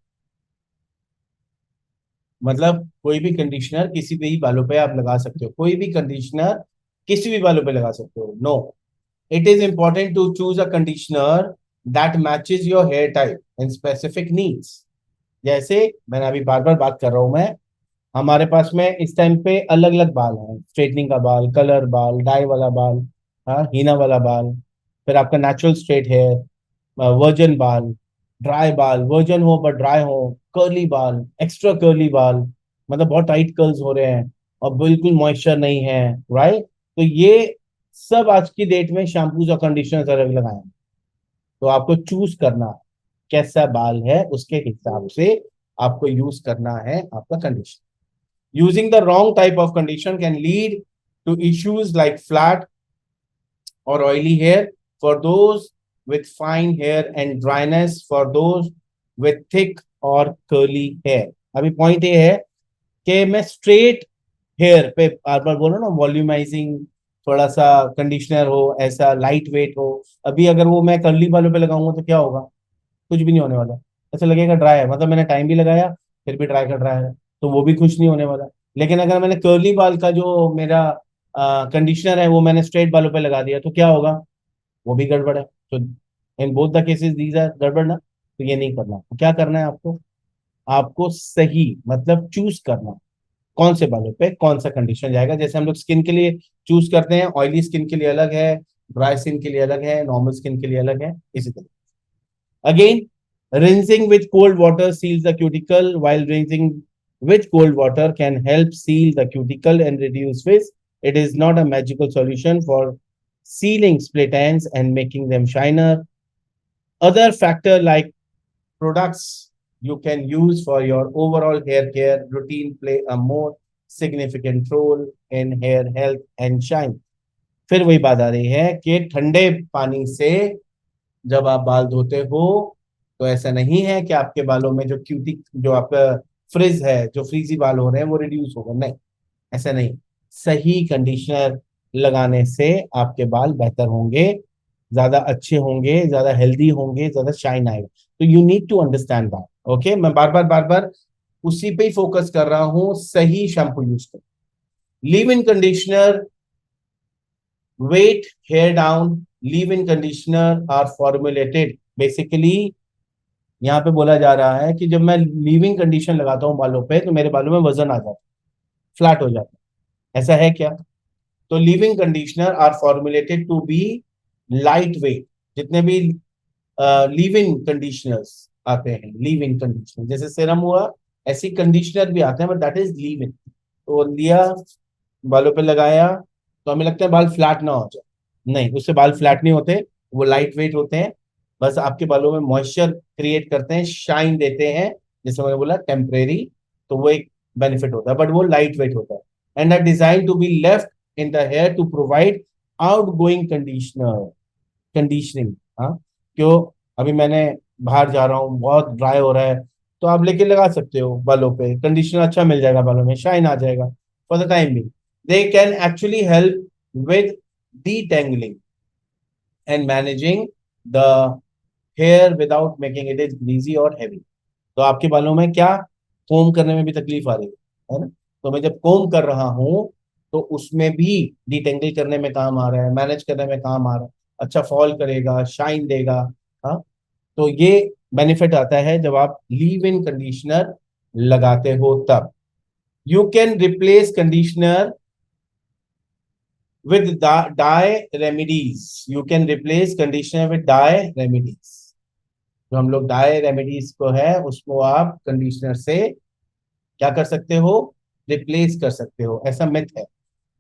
मतलब कोई भी कंडीशनर किसी भी बालों पे आप लगा सकते हो, कोई भी कंडीशनर किसी भी बालों पे लगा सकते हो। No, it is important to choose a conditioner that matches your hair type and specific needs. जैसे मैंने अभी बार बार बात कर रहा हूं मैं, हमारे पास में इस टाइम पे अलग अलग बाल हैं, स्ट्रेटनिंग का बाल, कलर बाल, डाई वाला बाल, हाँ हीना वाला बाल, फिर आपका नेचुरल स्ट्रेट हेयर, वर्जन बाल, ड्राई बाल, वर्जन हो बट ड्राई हो, कर्ली बाल, एक्स्ट्रा कर्ली बाल, मतलब बहुत टाइट कर्ल्स हो रहे हैं और बिल्कुल मॉइस्चर नहीं है, राइट। तो ये सब आज की डेट में शैम्पूज और कंडीशनर अलग लगाए हैं। तो आपको चूज करना कैसा बाल है, उसके हिसाब से आपको यूज करना है आपका conditioner. Using the wrong type of conditioner can lead to issues like flat or oily hair for those with fine hair and dryness for those with thick or curly hair. अभी point ये है कि मैं straight hair पे बार बार बोल रहा हूँ ना, वॉल्यूमाइजिंग थोड़ा सा कंडीशनर हो, ऐसा लाइट वेट हो। अभी अगर वो मैं कर्ली बालों पे लगाऊंगा तो क्या होगा, कुछ भी नहीं होने वाला, ऐसा लगेगा ड्राई है, मतलब मैंने टाइम भी लगाया फिर भी ड्राई कर रहा है, तो वो भी कुछ नहीं होने वाला। लेकिन अगर मैंने कर्ली बाल का जो मेरा कंडीशनर है वो मैंने स्ट्रेट बालों पे लगा दिया तो क्या होगा, वो भी गड़बड़ है। तो in both the cases these are गड़बड़ ना, तो ये नहीं करना। तो क्या करना है आपको, आपको सही मतलब चूज करना कौन से बालों पे कौन सा कंडीशनर जाएगा। जैसे हम लोग स्किन के लिए चूज करते हैं, ऑयली स्किन के लिए अलग है, ड्राई स्किन के लिए अलग है, नॉर्मल स्किन के लिए अलग है, इसी तरह। Again, rinsing with cold water seals the cuticle, while rinsing with cold water can help seal the cuticle and reduce frizz. It is not a magical solution for sealing split ends and making them shiner. Other factor like products you can use for your overall hair care routine play a more significant role in hair health and shine. फिर वही बात आ रही है कि ठंडे पानी से जब आप बाल धोते हो तो ऐसा नहीं है कि आपके बालों में जो क्यूटिक जो आपका फ्रिज है, जो फ्रीजी बाल हो रहे हैं वो रिड्यूस होगा, नहीं, ऐसा नहीं। सही कंडीशनर लगाने से आपके बाल बेहतर होंगे, ज्यादा अच्छे होंगे, ज्यादा हेल्दी होंगे, ज्यादा शाइन आएगा। तो you need to understand that. Okay, मैं बार बार उसी पे ही फोकस कर रहा हूं, सही शैम्पू यूज करो। Leave in conditioner weight hair down, leave-in conditioner are formulated basically यहाँ पे बोला जा रहा है कि जब मैं लीविंग कंडीशन लगाता हूँ बालों पे तो मेरे बालों में वजन आ जाता है, फ्लैट हो जाता है। ऐसा है क्या? तो leaving conditioner are formulated to be light weight. जितने भी लीविंग कंडीशनर्स आते हैं, लीविंग कंडीशनर जैसे सेरम हुआ, ऐसी कंडीशनर भी आते हैं, बट दैट इज लीविंग। तो लिया, बालों पे लगाया, तो हमें लगता है बाल फ्लैट ना हो जाए। नहीं, उससे बाल फ्लैट नहीं होते, वो लाइट वेट होते हैं। बस आपके बालों में मॉइस्चर क्रिएट करते हैं, शाइन देते हैं, जैसे मैंने बोला टेम्परेरी। तो वो एक बेनिफिट होता है, बट वो लाइट वेट होता है। And are design to be left in the hair to provide out going conditioning. हाँ, क्यों? अभी मैंने बाहर जा रहा हूँ, बहुत ड्राई हो रहा है, तो आप लेके लगा सकते हो बालों पे, कंडीशनर अच्छा मिल जाएगा, बालों में शाइन आ जाएगा for the time being. They can actually help with detangling and managing the hair without making it greasy or heavy। तो आपके बालों में क्या कोम करने में भी तकलीफ आ रही है ना? तो मैं जब कोम कर रहा हूं तो उसमें भी डिटेंगल करने में काम आ रहा है, मैनेज करने में काम आ रहा है, अच्छा फॉल करेगा, शाइन देगा। हाँ, तो ये बेनिफिट आता है जब आप लीव इन कंडीशनर लगाते हो तब। You can replace conditioner with dye remedies। You can replace conditioner with dye remedies। जो हम लोग डाई रेमेडीज को है उसको आप कंडीशनर से क्या कर सकते हो? रिप्लेस कर सकते हो, ऐसा मिथ है।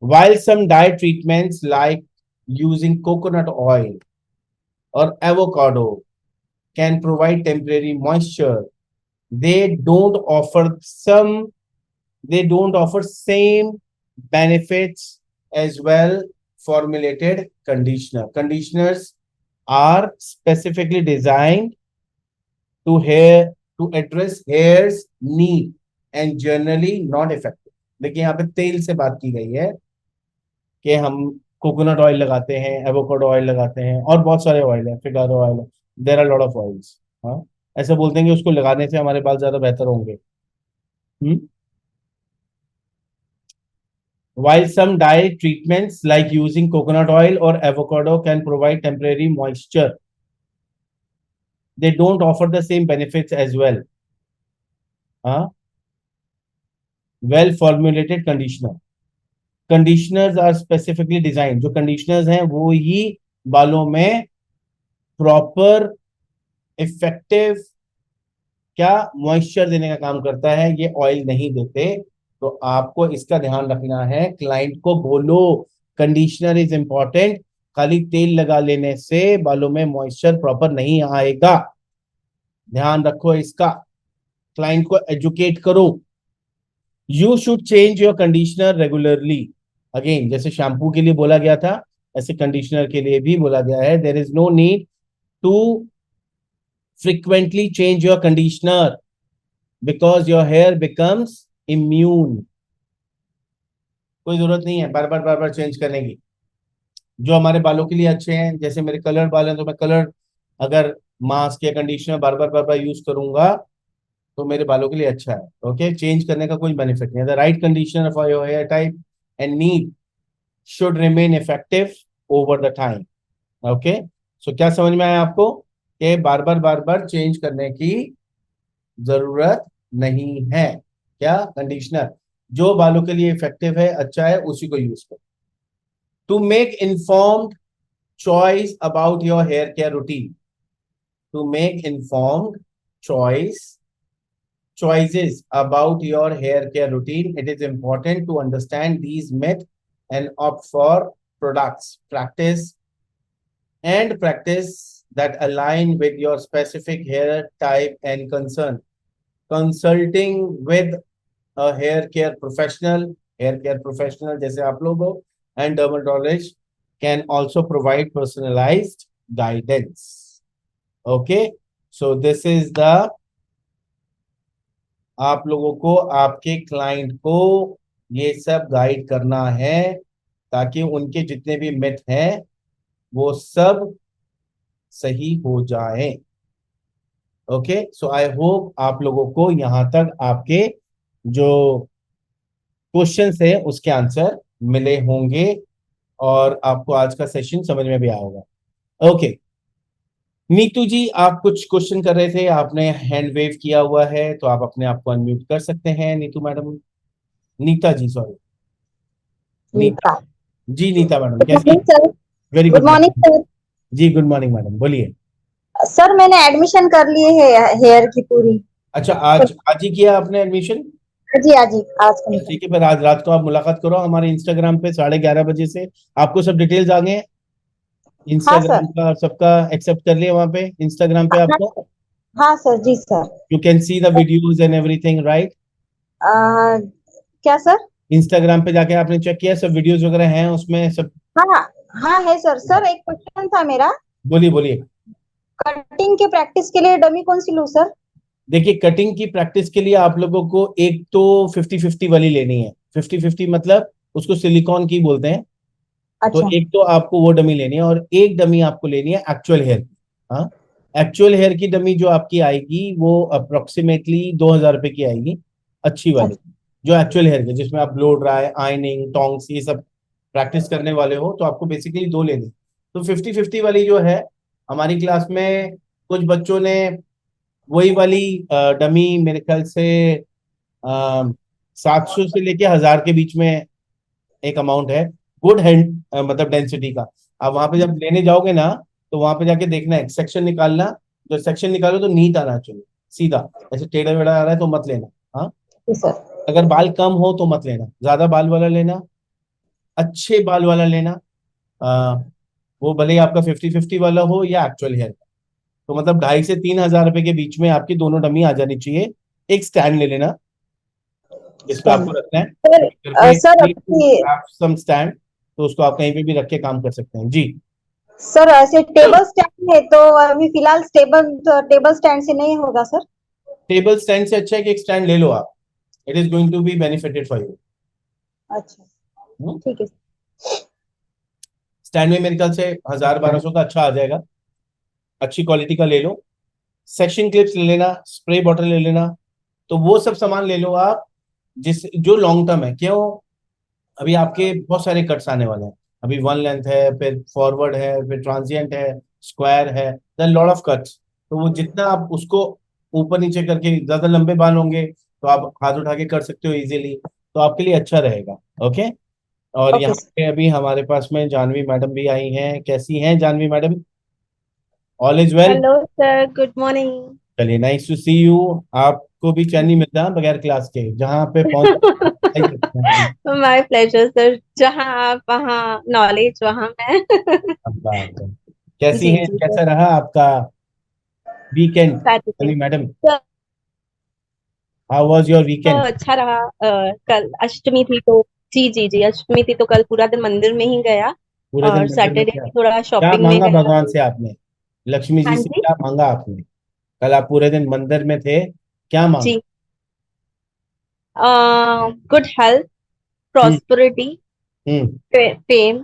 While some dye treatments like using coconut oil or avocado can provide temporary moisture, they don't offer same benefits as well formulated conditioners are specifically designed to address hair's need and generally not effective। देखिए यहाँ पे तेल से बात की गई है कि हम कोकोनट ऑयल लगाते हैं, एवोकाडो ऑयल लगाते हैं, और बहुत सारे ऑयल है, फिगारो ऑयल है, there are lot of oils. हाँ, ऐसे बोलते हैं कि उसको लगाने से हमारे बाल ज्यादा बेहतर होंगे। While some dye treatments like using coconut oil or avocado can provide temporary moisture, they don't offer the same benefits as well। Huh? Well formulated conditioners are specifically designed। जो conditioners हैं वो ही बालों में प्रॉपर इफेक्टिव क्या moisture देने का काम करता है, ये ऑयल नहीं देते। तो आपको इसका ध्यान रखना है, क्लाइंट को बोलो कंडीशनर इज इंपॉर्टेंट, खाली तेल लगा लेने से बालों में मॉइस्चर प्रॉपर नहीं आएगा, ध्यान रखो इसका। क्लाइंट को एजुकेट करो। You should change your conditioner regularly. Again, जैसे शैम्पू के लिए बोला गया था, ऐसे कंडीशनर के लिए भी बोला गया है, there is no need to frequently change your conditioner because your hair becomes immune। कोई जरूरत नहीं है बार बार चेंज करने की। जो हमारे बालों के लिए अच्छे हैं, जैसे मेरे कलर बाल हैं, तो मैं कलर अगर मास्क या कंडीशनर बार बार यूज करूंगा तो मेरे बालों के लिए अच्छा है। ओके, चेंज करने का कोई बेनिफिट नहीं है। The right conditioner for your hair type and need should remain effective over the time. Okay, so क्या समझ में आया आपको कि बार बार चेंज करने की जरूरत नहीं है। क्या? कंडीशनर जो बालों के लिए इफेक्टिव है, अच्छा है, उसी को यूज करो। To make informed choice about your hair care routine, to make informed choices about your hair care routine, it is important to understand these myths and opt for practice that align with your specific hair type and concern। Consulting with a hair care professional जैसे आप लोग हो, and dermatologist can also provide personalized guidance। Okay, so this is the आप लोगों को, आपके client को ये सब गाइड करना है ताकि उनके जितने भी मिथ हैं वो सब सही हो जाए। ओके, सो आई होप आप लोगों को यहां तक आपके जो क्वेश्चंस है उसके आंसर मिले होंगे और आपको आज का सेशन समझ में भी आया होगा। ओके, नीतू जी, आप कुछ क्वेश्चन कर रहे थे, आपने हैंड वेव किया हुआ है, तो आप अपने आप को अनम्यूट कर सकते हैं, Neetu madam. Neeta ji, sorry. Neeta. Neeta. Ji Neeta madam, good कैसी? Morning sir. Very good good morning morning. Sir. Ji good morning madam, बोलिए। सर मैंने एडमिशन कर ली है हेयर की पूरी। अच्छा, आज आज ही किया आपने एडमिशन? जी आज ही आज का ठीक है, फिर आज रात को आप मुलाकात करो हमारे इंस्टाग्राम पे 11:30 बजे से। आपको सब डिटेल्स आ गए हैं हाँ सर। इंस्टाग्राम का, सबका एक्सेप्ट कर लिया वहां पे इंस्टाग्राम पे हाँ आपको? सर। हाँ सर जी sir. You can see the videos and everything, right? आ, क्या सर? इंस्टाग्राम पे जाके आपने चेक किया, सब वीडियोज वगैरह हैं उसमें सब? हाँ हाँ है सर। सर एक क्वेश्चन था मेरा। बोलिए बोलिए। कटिंग के प्रैक्टिस के लिए डमी कौन सी लूँ सर? देखिए, कटिंग की प्रैक्टिस के लिए आप लोगों को एक तो 50-50 वाली लेनी है। 50-50 मतलब उसको सिलिकॉन की बोलते हैं। तो अच्छा। एक तो आपको वो डमी लेनी है, और एक डमी आपको लेनी है एक्चुअल हेयर की। हाँ, एक्चुअल हेयर की डमी जो आपकी आएगी वो अप्रोक्सीमेटली 2,000 रुपए की आएगी, अच्छी वाली। अच्छा। जो एक्चुअल हेयर की, जिसमें आप ब्लो ड्राई, आयनिंग, टोंग्स, ये सब प्रैक्टिस करने वाले हो, तो आपको बेसिकली दो लेनी। तो 50-50 वाली जो है, हमारी क्लास में कुछ बच्चों ने वही वाली डमी, मेरे ख्याल से 700 से लेके 1,000 के बीच में एक अमाउंट है, गुड हैंड मतलब डेंसिटी का। आप वहां पे जब लेने जाओगे ना, तो वहां पे जाके देखना है, सेक्शन निकालना। जो सेक्शन निकालो तो नीट आना चाहिए, सीधा। ऐसे टेढ़ा वेढ़ा आ रहा है तो मत लेना। हाँ, जी सर। अगर बाल कम हो तो मत लेना, ज्यादा बाल वाला लेना, अच्छे बाल वाला लेना। आ, वो भले ही आपका 50-50 वाला हो या एक्चुअल हेयर। तो मतलब 2,500 से 3,000 रुपए के बीच में आपकी दोनों डमी आ जानी चाहिए। एक स्टैंड ले लेना, जिस पे आपको रखना है सर करके, सर अपनी सम स्टैंड। तो उसको आप कहीं पे भी रख के काम कर सकते हैं जी। सर ऐसे टेबल स्टैंड है तो अभी फिलहाल टेबल स्टैंड से नहीं होगा सर? टेबल स्टैंड से अच्छा है कि एक स्टैंड ले लो आप। It is going to be benefited for you. अच्छा ठीक है। स्टैंड में मेरे ख्याल से 1,000-1,200 का अच्छा आ जाएगा, अच्छी क्वालिटी का ले लो। सेक्शन क्लिप्स ले लेना, स्प्रे बॉटल ले लेना। तो वो सब सामान ले लो आप, जिस जो लॉन्ग टर्म है। क्यों? अभी आपके बहुत सारे कट्स आने वाले हैं। अभी वन लेंथ है, फिर फॉरवर्ड है, फिर ट्रांजिएंट है, स्क्वायर है, देन लॉट ऑफ कट्स। तो वो जितना आप उसको ऊपर नीचे करके, ज्यादा लंबे बाल होंगे तो आप हाथ उठा के कर सकते हो इजीली, तो आपके लिए अच्छा रहेगा। ओके। और ओके यहाँ सर। पे अभी हमारे पास में जानवी मैडम भी आई हैं। कैसी हैं Janvi madam? All is well? Hello sir, good morning. चलिए, नाइस टू सी यू। आपको भी चैन नहीं मिलता बगैर क्लास के, जहाँ पे पहुंच जाते हैं। माय प्लेजर सर, जहाँ आप वहाँ नॉलेज, वहाँ मैं। अब बात है। कैसी जी हैं, जी सर। कैसा रहा आपका weekend Saturday Janvi madam? Sir, how was your weekend? अच्छा रहा। कल अष्टमी थी तो जी जी जी, अष्टमी थी तो कल पूरा दिन मंदिर में ही गया। पूरे दिन और मंदिर में सैटरडे क्या भी थोड़ा क्या शॉपिंग में मांगा गया। भगवान से आपने? लक्ष्मी हाँ जी से जी क्या मांगा आपने? कल आप पूरे दिन मंदिर में थे, क्या मांगा? जी। Good health, hmm. Prosperity, hmm. Fame,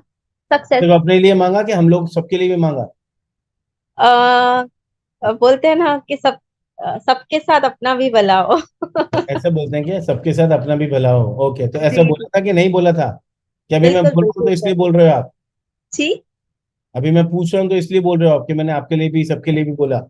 success. सिर्फ अपने लिए मांगा कि हम लोग सबके लिए भी मांगा? बोलते हैं ना कि सबके साथ अपना भी भला हो। ऐसा बोलते हैं कि सबके साथ अपना भी भला हो। ओके, तो ऐसा जी जी, बोला था कि नहीं बोला था? कि अभी मैं बिल्कुल बोल रहा हूँ बिल्कुल तो सर। इसलिए बोल रहे हो आप? जी। अभी मैं पूछ रहा हूँ तो इसलिए बोल रहे हो आप कि मैंने आपके लिए भी, सबके लिए भी बोला?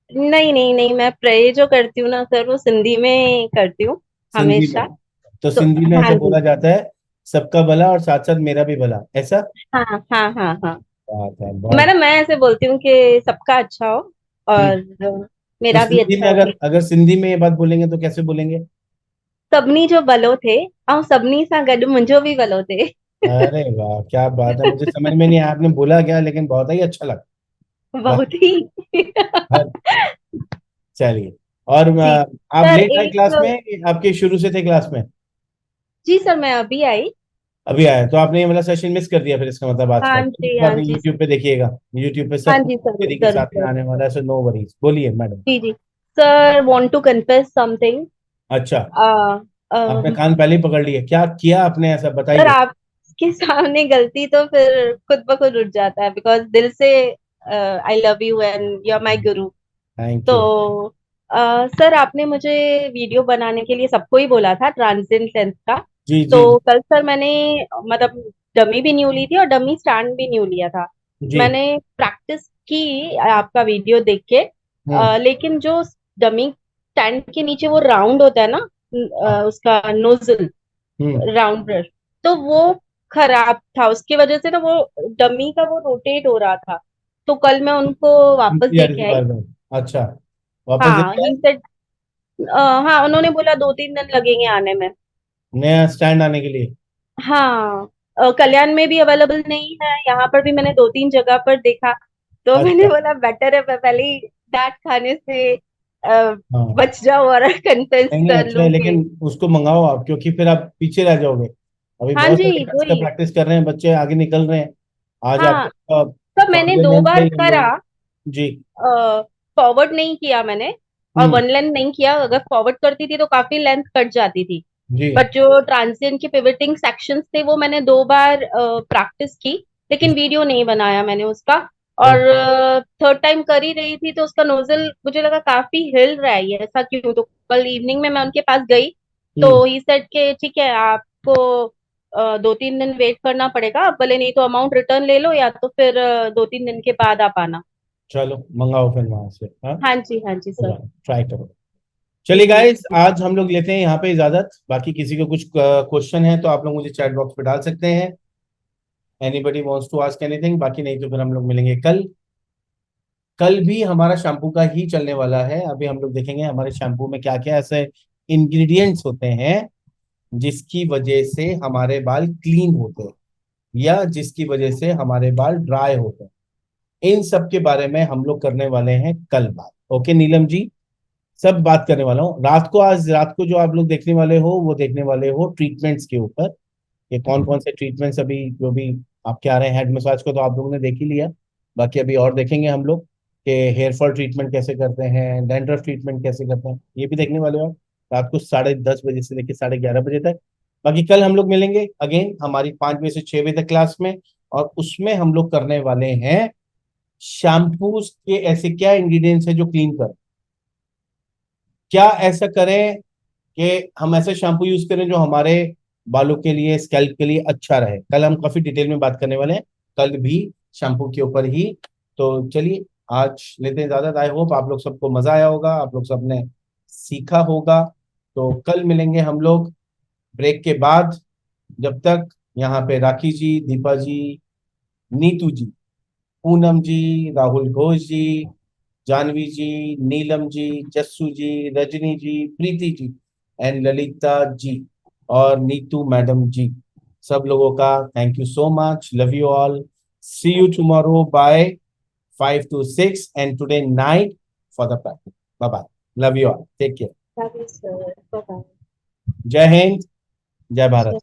नहीं नहीं नहीं, मैं प्रे जो करती हूँ ना सर, वो सिंधी में करती हूँ सिंधी में? हमेशा। तो तो सिंधी में हाँ ऐसा जी। बोला जाता है, सबका भला और साथ साथ मेरा भी भला, ऐसा? हाँ हाँ हाँ हाँ। बात है बहुत। मैं ऐसे बोलती हूँ कि सबका अच्छा हो हम्म। और तो मेरा भी सिंधी अच्छा में, हो। अगर अगर सिंधी में ये बात बोलेंगे तो कैसे बोलेंगे? सभिनी जो भलो थे ऐं सभिनी सां गॾु मुंहिंजो बि भलो थे। अरे वाह, क्या बात है। मुझे समझ में नहीं आया आपने बोला क्या, लेकिन बहुत ही अच्छा लगा। वाह। बहुत ही। हर- चलिए। और जी आप सर, लेट आए क्लास एक में कि आपके शुरू से थे क्लास में? जी सर, मैं अभी आई। अभी आए तो आपने ये वाला सेशन मिस कर दिया फिर, इसका मतलब आज का। हाँ कोई जी बात हाँ नहीं, जी। यूट्यूब पे देखिएगा। यूट्यूब पे हाँ सब कुछ जी, जरूर दीदी के जरूर साथ में जरूर। आने वाला है, सो नो वरीज। बोलिए मैडम। जी जी। Sir, want to confess something. अच्छा, आपने कान पहले ही पकड़ लिए, क्या किया आपने ऐसा, सर, बताइए। आपके सामने गलती तो फिर खुद ब खुद उठ जाता है, बिकॉज दिल से I love you and you are my guru. Thank तो यू। सर, आपने मुझे वीडियो बनाने के लिए सबको ही बोला था, ट्रांसेंड लेंस का। जी तो जी। कल सर मैंने मतलब डमी भी न्यू ली थी और डमी स्टैंड भी न्यू लिया था। जी। मैंने प्रैक्टिस की आपका वीडियो देख के, लेकिन जो डमी स्टैंड के नीचे वो राउंड होता है ना, उसका नोजल, हम्म राउंड ब्रश, तो वो खराब था, उसकी वजह से ना वो डमी का वो रोटेट हो रहा था। तो कल मैं उनको वापस दे यार के इसी आई। बार में अच्छा वापस हाँ, देखिए ही सेड, हाँ उन्होंने बोला 2-3 दिन लगेंगे आने में। नया स्टैंड आने के लिए। हाँ, कल्याण में भी अवेलेबल नहीं है, यहाँ पर भी मैंने 2-3 जगह पर देखा। तो मैंने अच्छा। बोला बेटर है मैं पहले ही डांट खाने से हाँ बच जाऊं और कन्फेस नहीं नहीं कर अच्छा है लूं कि लेकिन उसको मंगाओ आप क्योंकि फिर आप पीछे रह जाओगे। अभी हाँ बहुत जी, सारे डांस का वही। प्रैक्टिस कर रहे हैं बच्चे आगे निकल रहे हैं। आज हाँ, आपका तो मैंने दो पार्लियामेंट है बार हम करा, लोग। जी फॉरवर्ड नहीं किया मैंने, और हम्म वन लेंथ नहीं किया। अगर फॉरवर्ड करती थी तो काफी लेंथ कट जाती थी। जी बट जो ट्रांजिएंट के पिवटिंग सेक्शंस थे वो मैंने 2 बार प्रैक्टिस की, लेकिन वीडियो नहीं बनाया मैंने उसका। और ओके थर्ड टाइम कर ही रही थी तो उसका नोजल मुझे लगा काफी हिल रहा है, ये ऐसा क्यों? तो कल इवनिंग में मैं उनके पास गई, तो ही सेड के ठीक है, आपको 2-3 दिन वेट करना पड़ेगा, आप भले नहीं तो अमाउंट रिटर्न ले लो, या तो फिर 2-3 दिन के बाद आप आना। चलो मंगाओ फिर वहां से हाँ हाँ जी, हाँ जी सर। ट्राई करो। चलिए जी गाइस आज हम लोग लेते हैं यहाँ पे इजाजत। बाकी किसी को कुछ क्वेश्चन है तो आप लोग मुझे चैट बॉक्स पे डाल सकते हैं। Anybody wants to ask anything बाकी नहीं तो फिर हम लोग मिलेंगे कल। कल भी हमारा शैम्पू का ही चलने वाला है। अभी हम लोग देखेंगे हमारे शैम्पू में क्या क्या ऐसे इंग्रेडिएंट्स होते हैं जिसकी वजह से हमारे बाल क्लीन होते हैं या जिसकी वजह से हमारे बाल ड्राई होते हैं। इन सब के बारे में हम लोग करने वाले हैं कल बात। ओके नीलम जी सब बात करने वाला हूँ रात को। आज रात को जो आप लोग देखने वाले हो वो देखने वाले हो ट्रीटमेंट्स के ऊपर। ये कौन कौन से ट्रीटमेंट्स अभी जो भी आपके आ रहे हैं। हेड मसाज को तो आप लोगों ने देख ही लिया। बाकी अभी और देखेंगे हम लोग कि हेयर फॉल ट्रीटमेंट कैसे करते हैं डैंड्रफ ट्रीटमेंट कैसे करते हैं ये भी देखने वाले हो आप। रात को 10:30 बजे से लेकर 11:30 बजे तक। बाकी कल हम लोग मिलेंगे अगेन हमारी 5 बजे से 6 बजे तक क्लास में। और उसमें हम लोग करने वाले हैं शैम्पूज के ऐसे क्या इंग्रेडिएंट्स है जो क्लीन कर। क्या ऐसा करें कि हम ऐसा शैम्पू यूज करें जो हमारे बालों के लिए स्कैल्प के लिए अच्छा रहे। कल हम काफी डिटेल में बात करने वाले हैं कल भी शैम्पू के ऊपर ही। तो चलिए आज लेते हैं इजाजत। आई होप आप लोग सबको मजा आया होगा आप लोग सबने सीखा होगा। तो कल मिलेंगे हम लोग ब्रेक के बाद। जब तक यहाँ पे राखी जी दीपा जी नीतू जी पूनम जी राहुल घोष जी जानवी जी नीलम जी जस्सू जी रजनी जी प्रीति जी एंड ललिता जी और नीतू मैडम जी सब लोगों का thank you so much love you all. See you tomorrow bye 5 to 6 and today night for the practice. Bye bye. Love you all. Take care. Sir, जय हिंद जय भारत।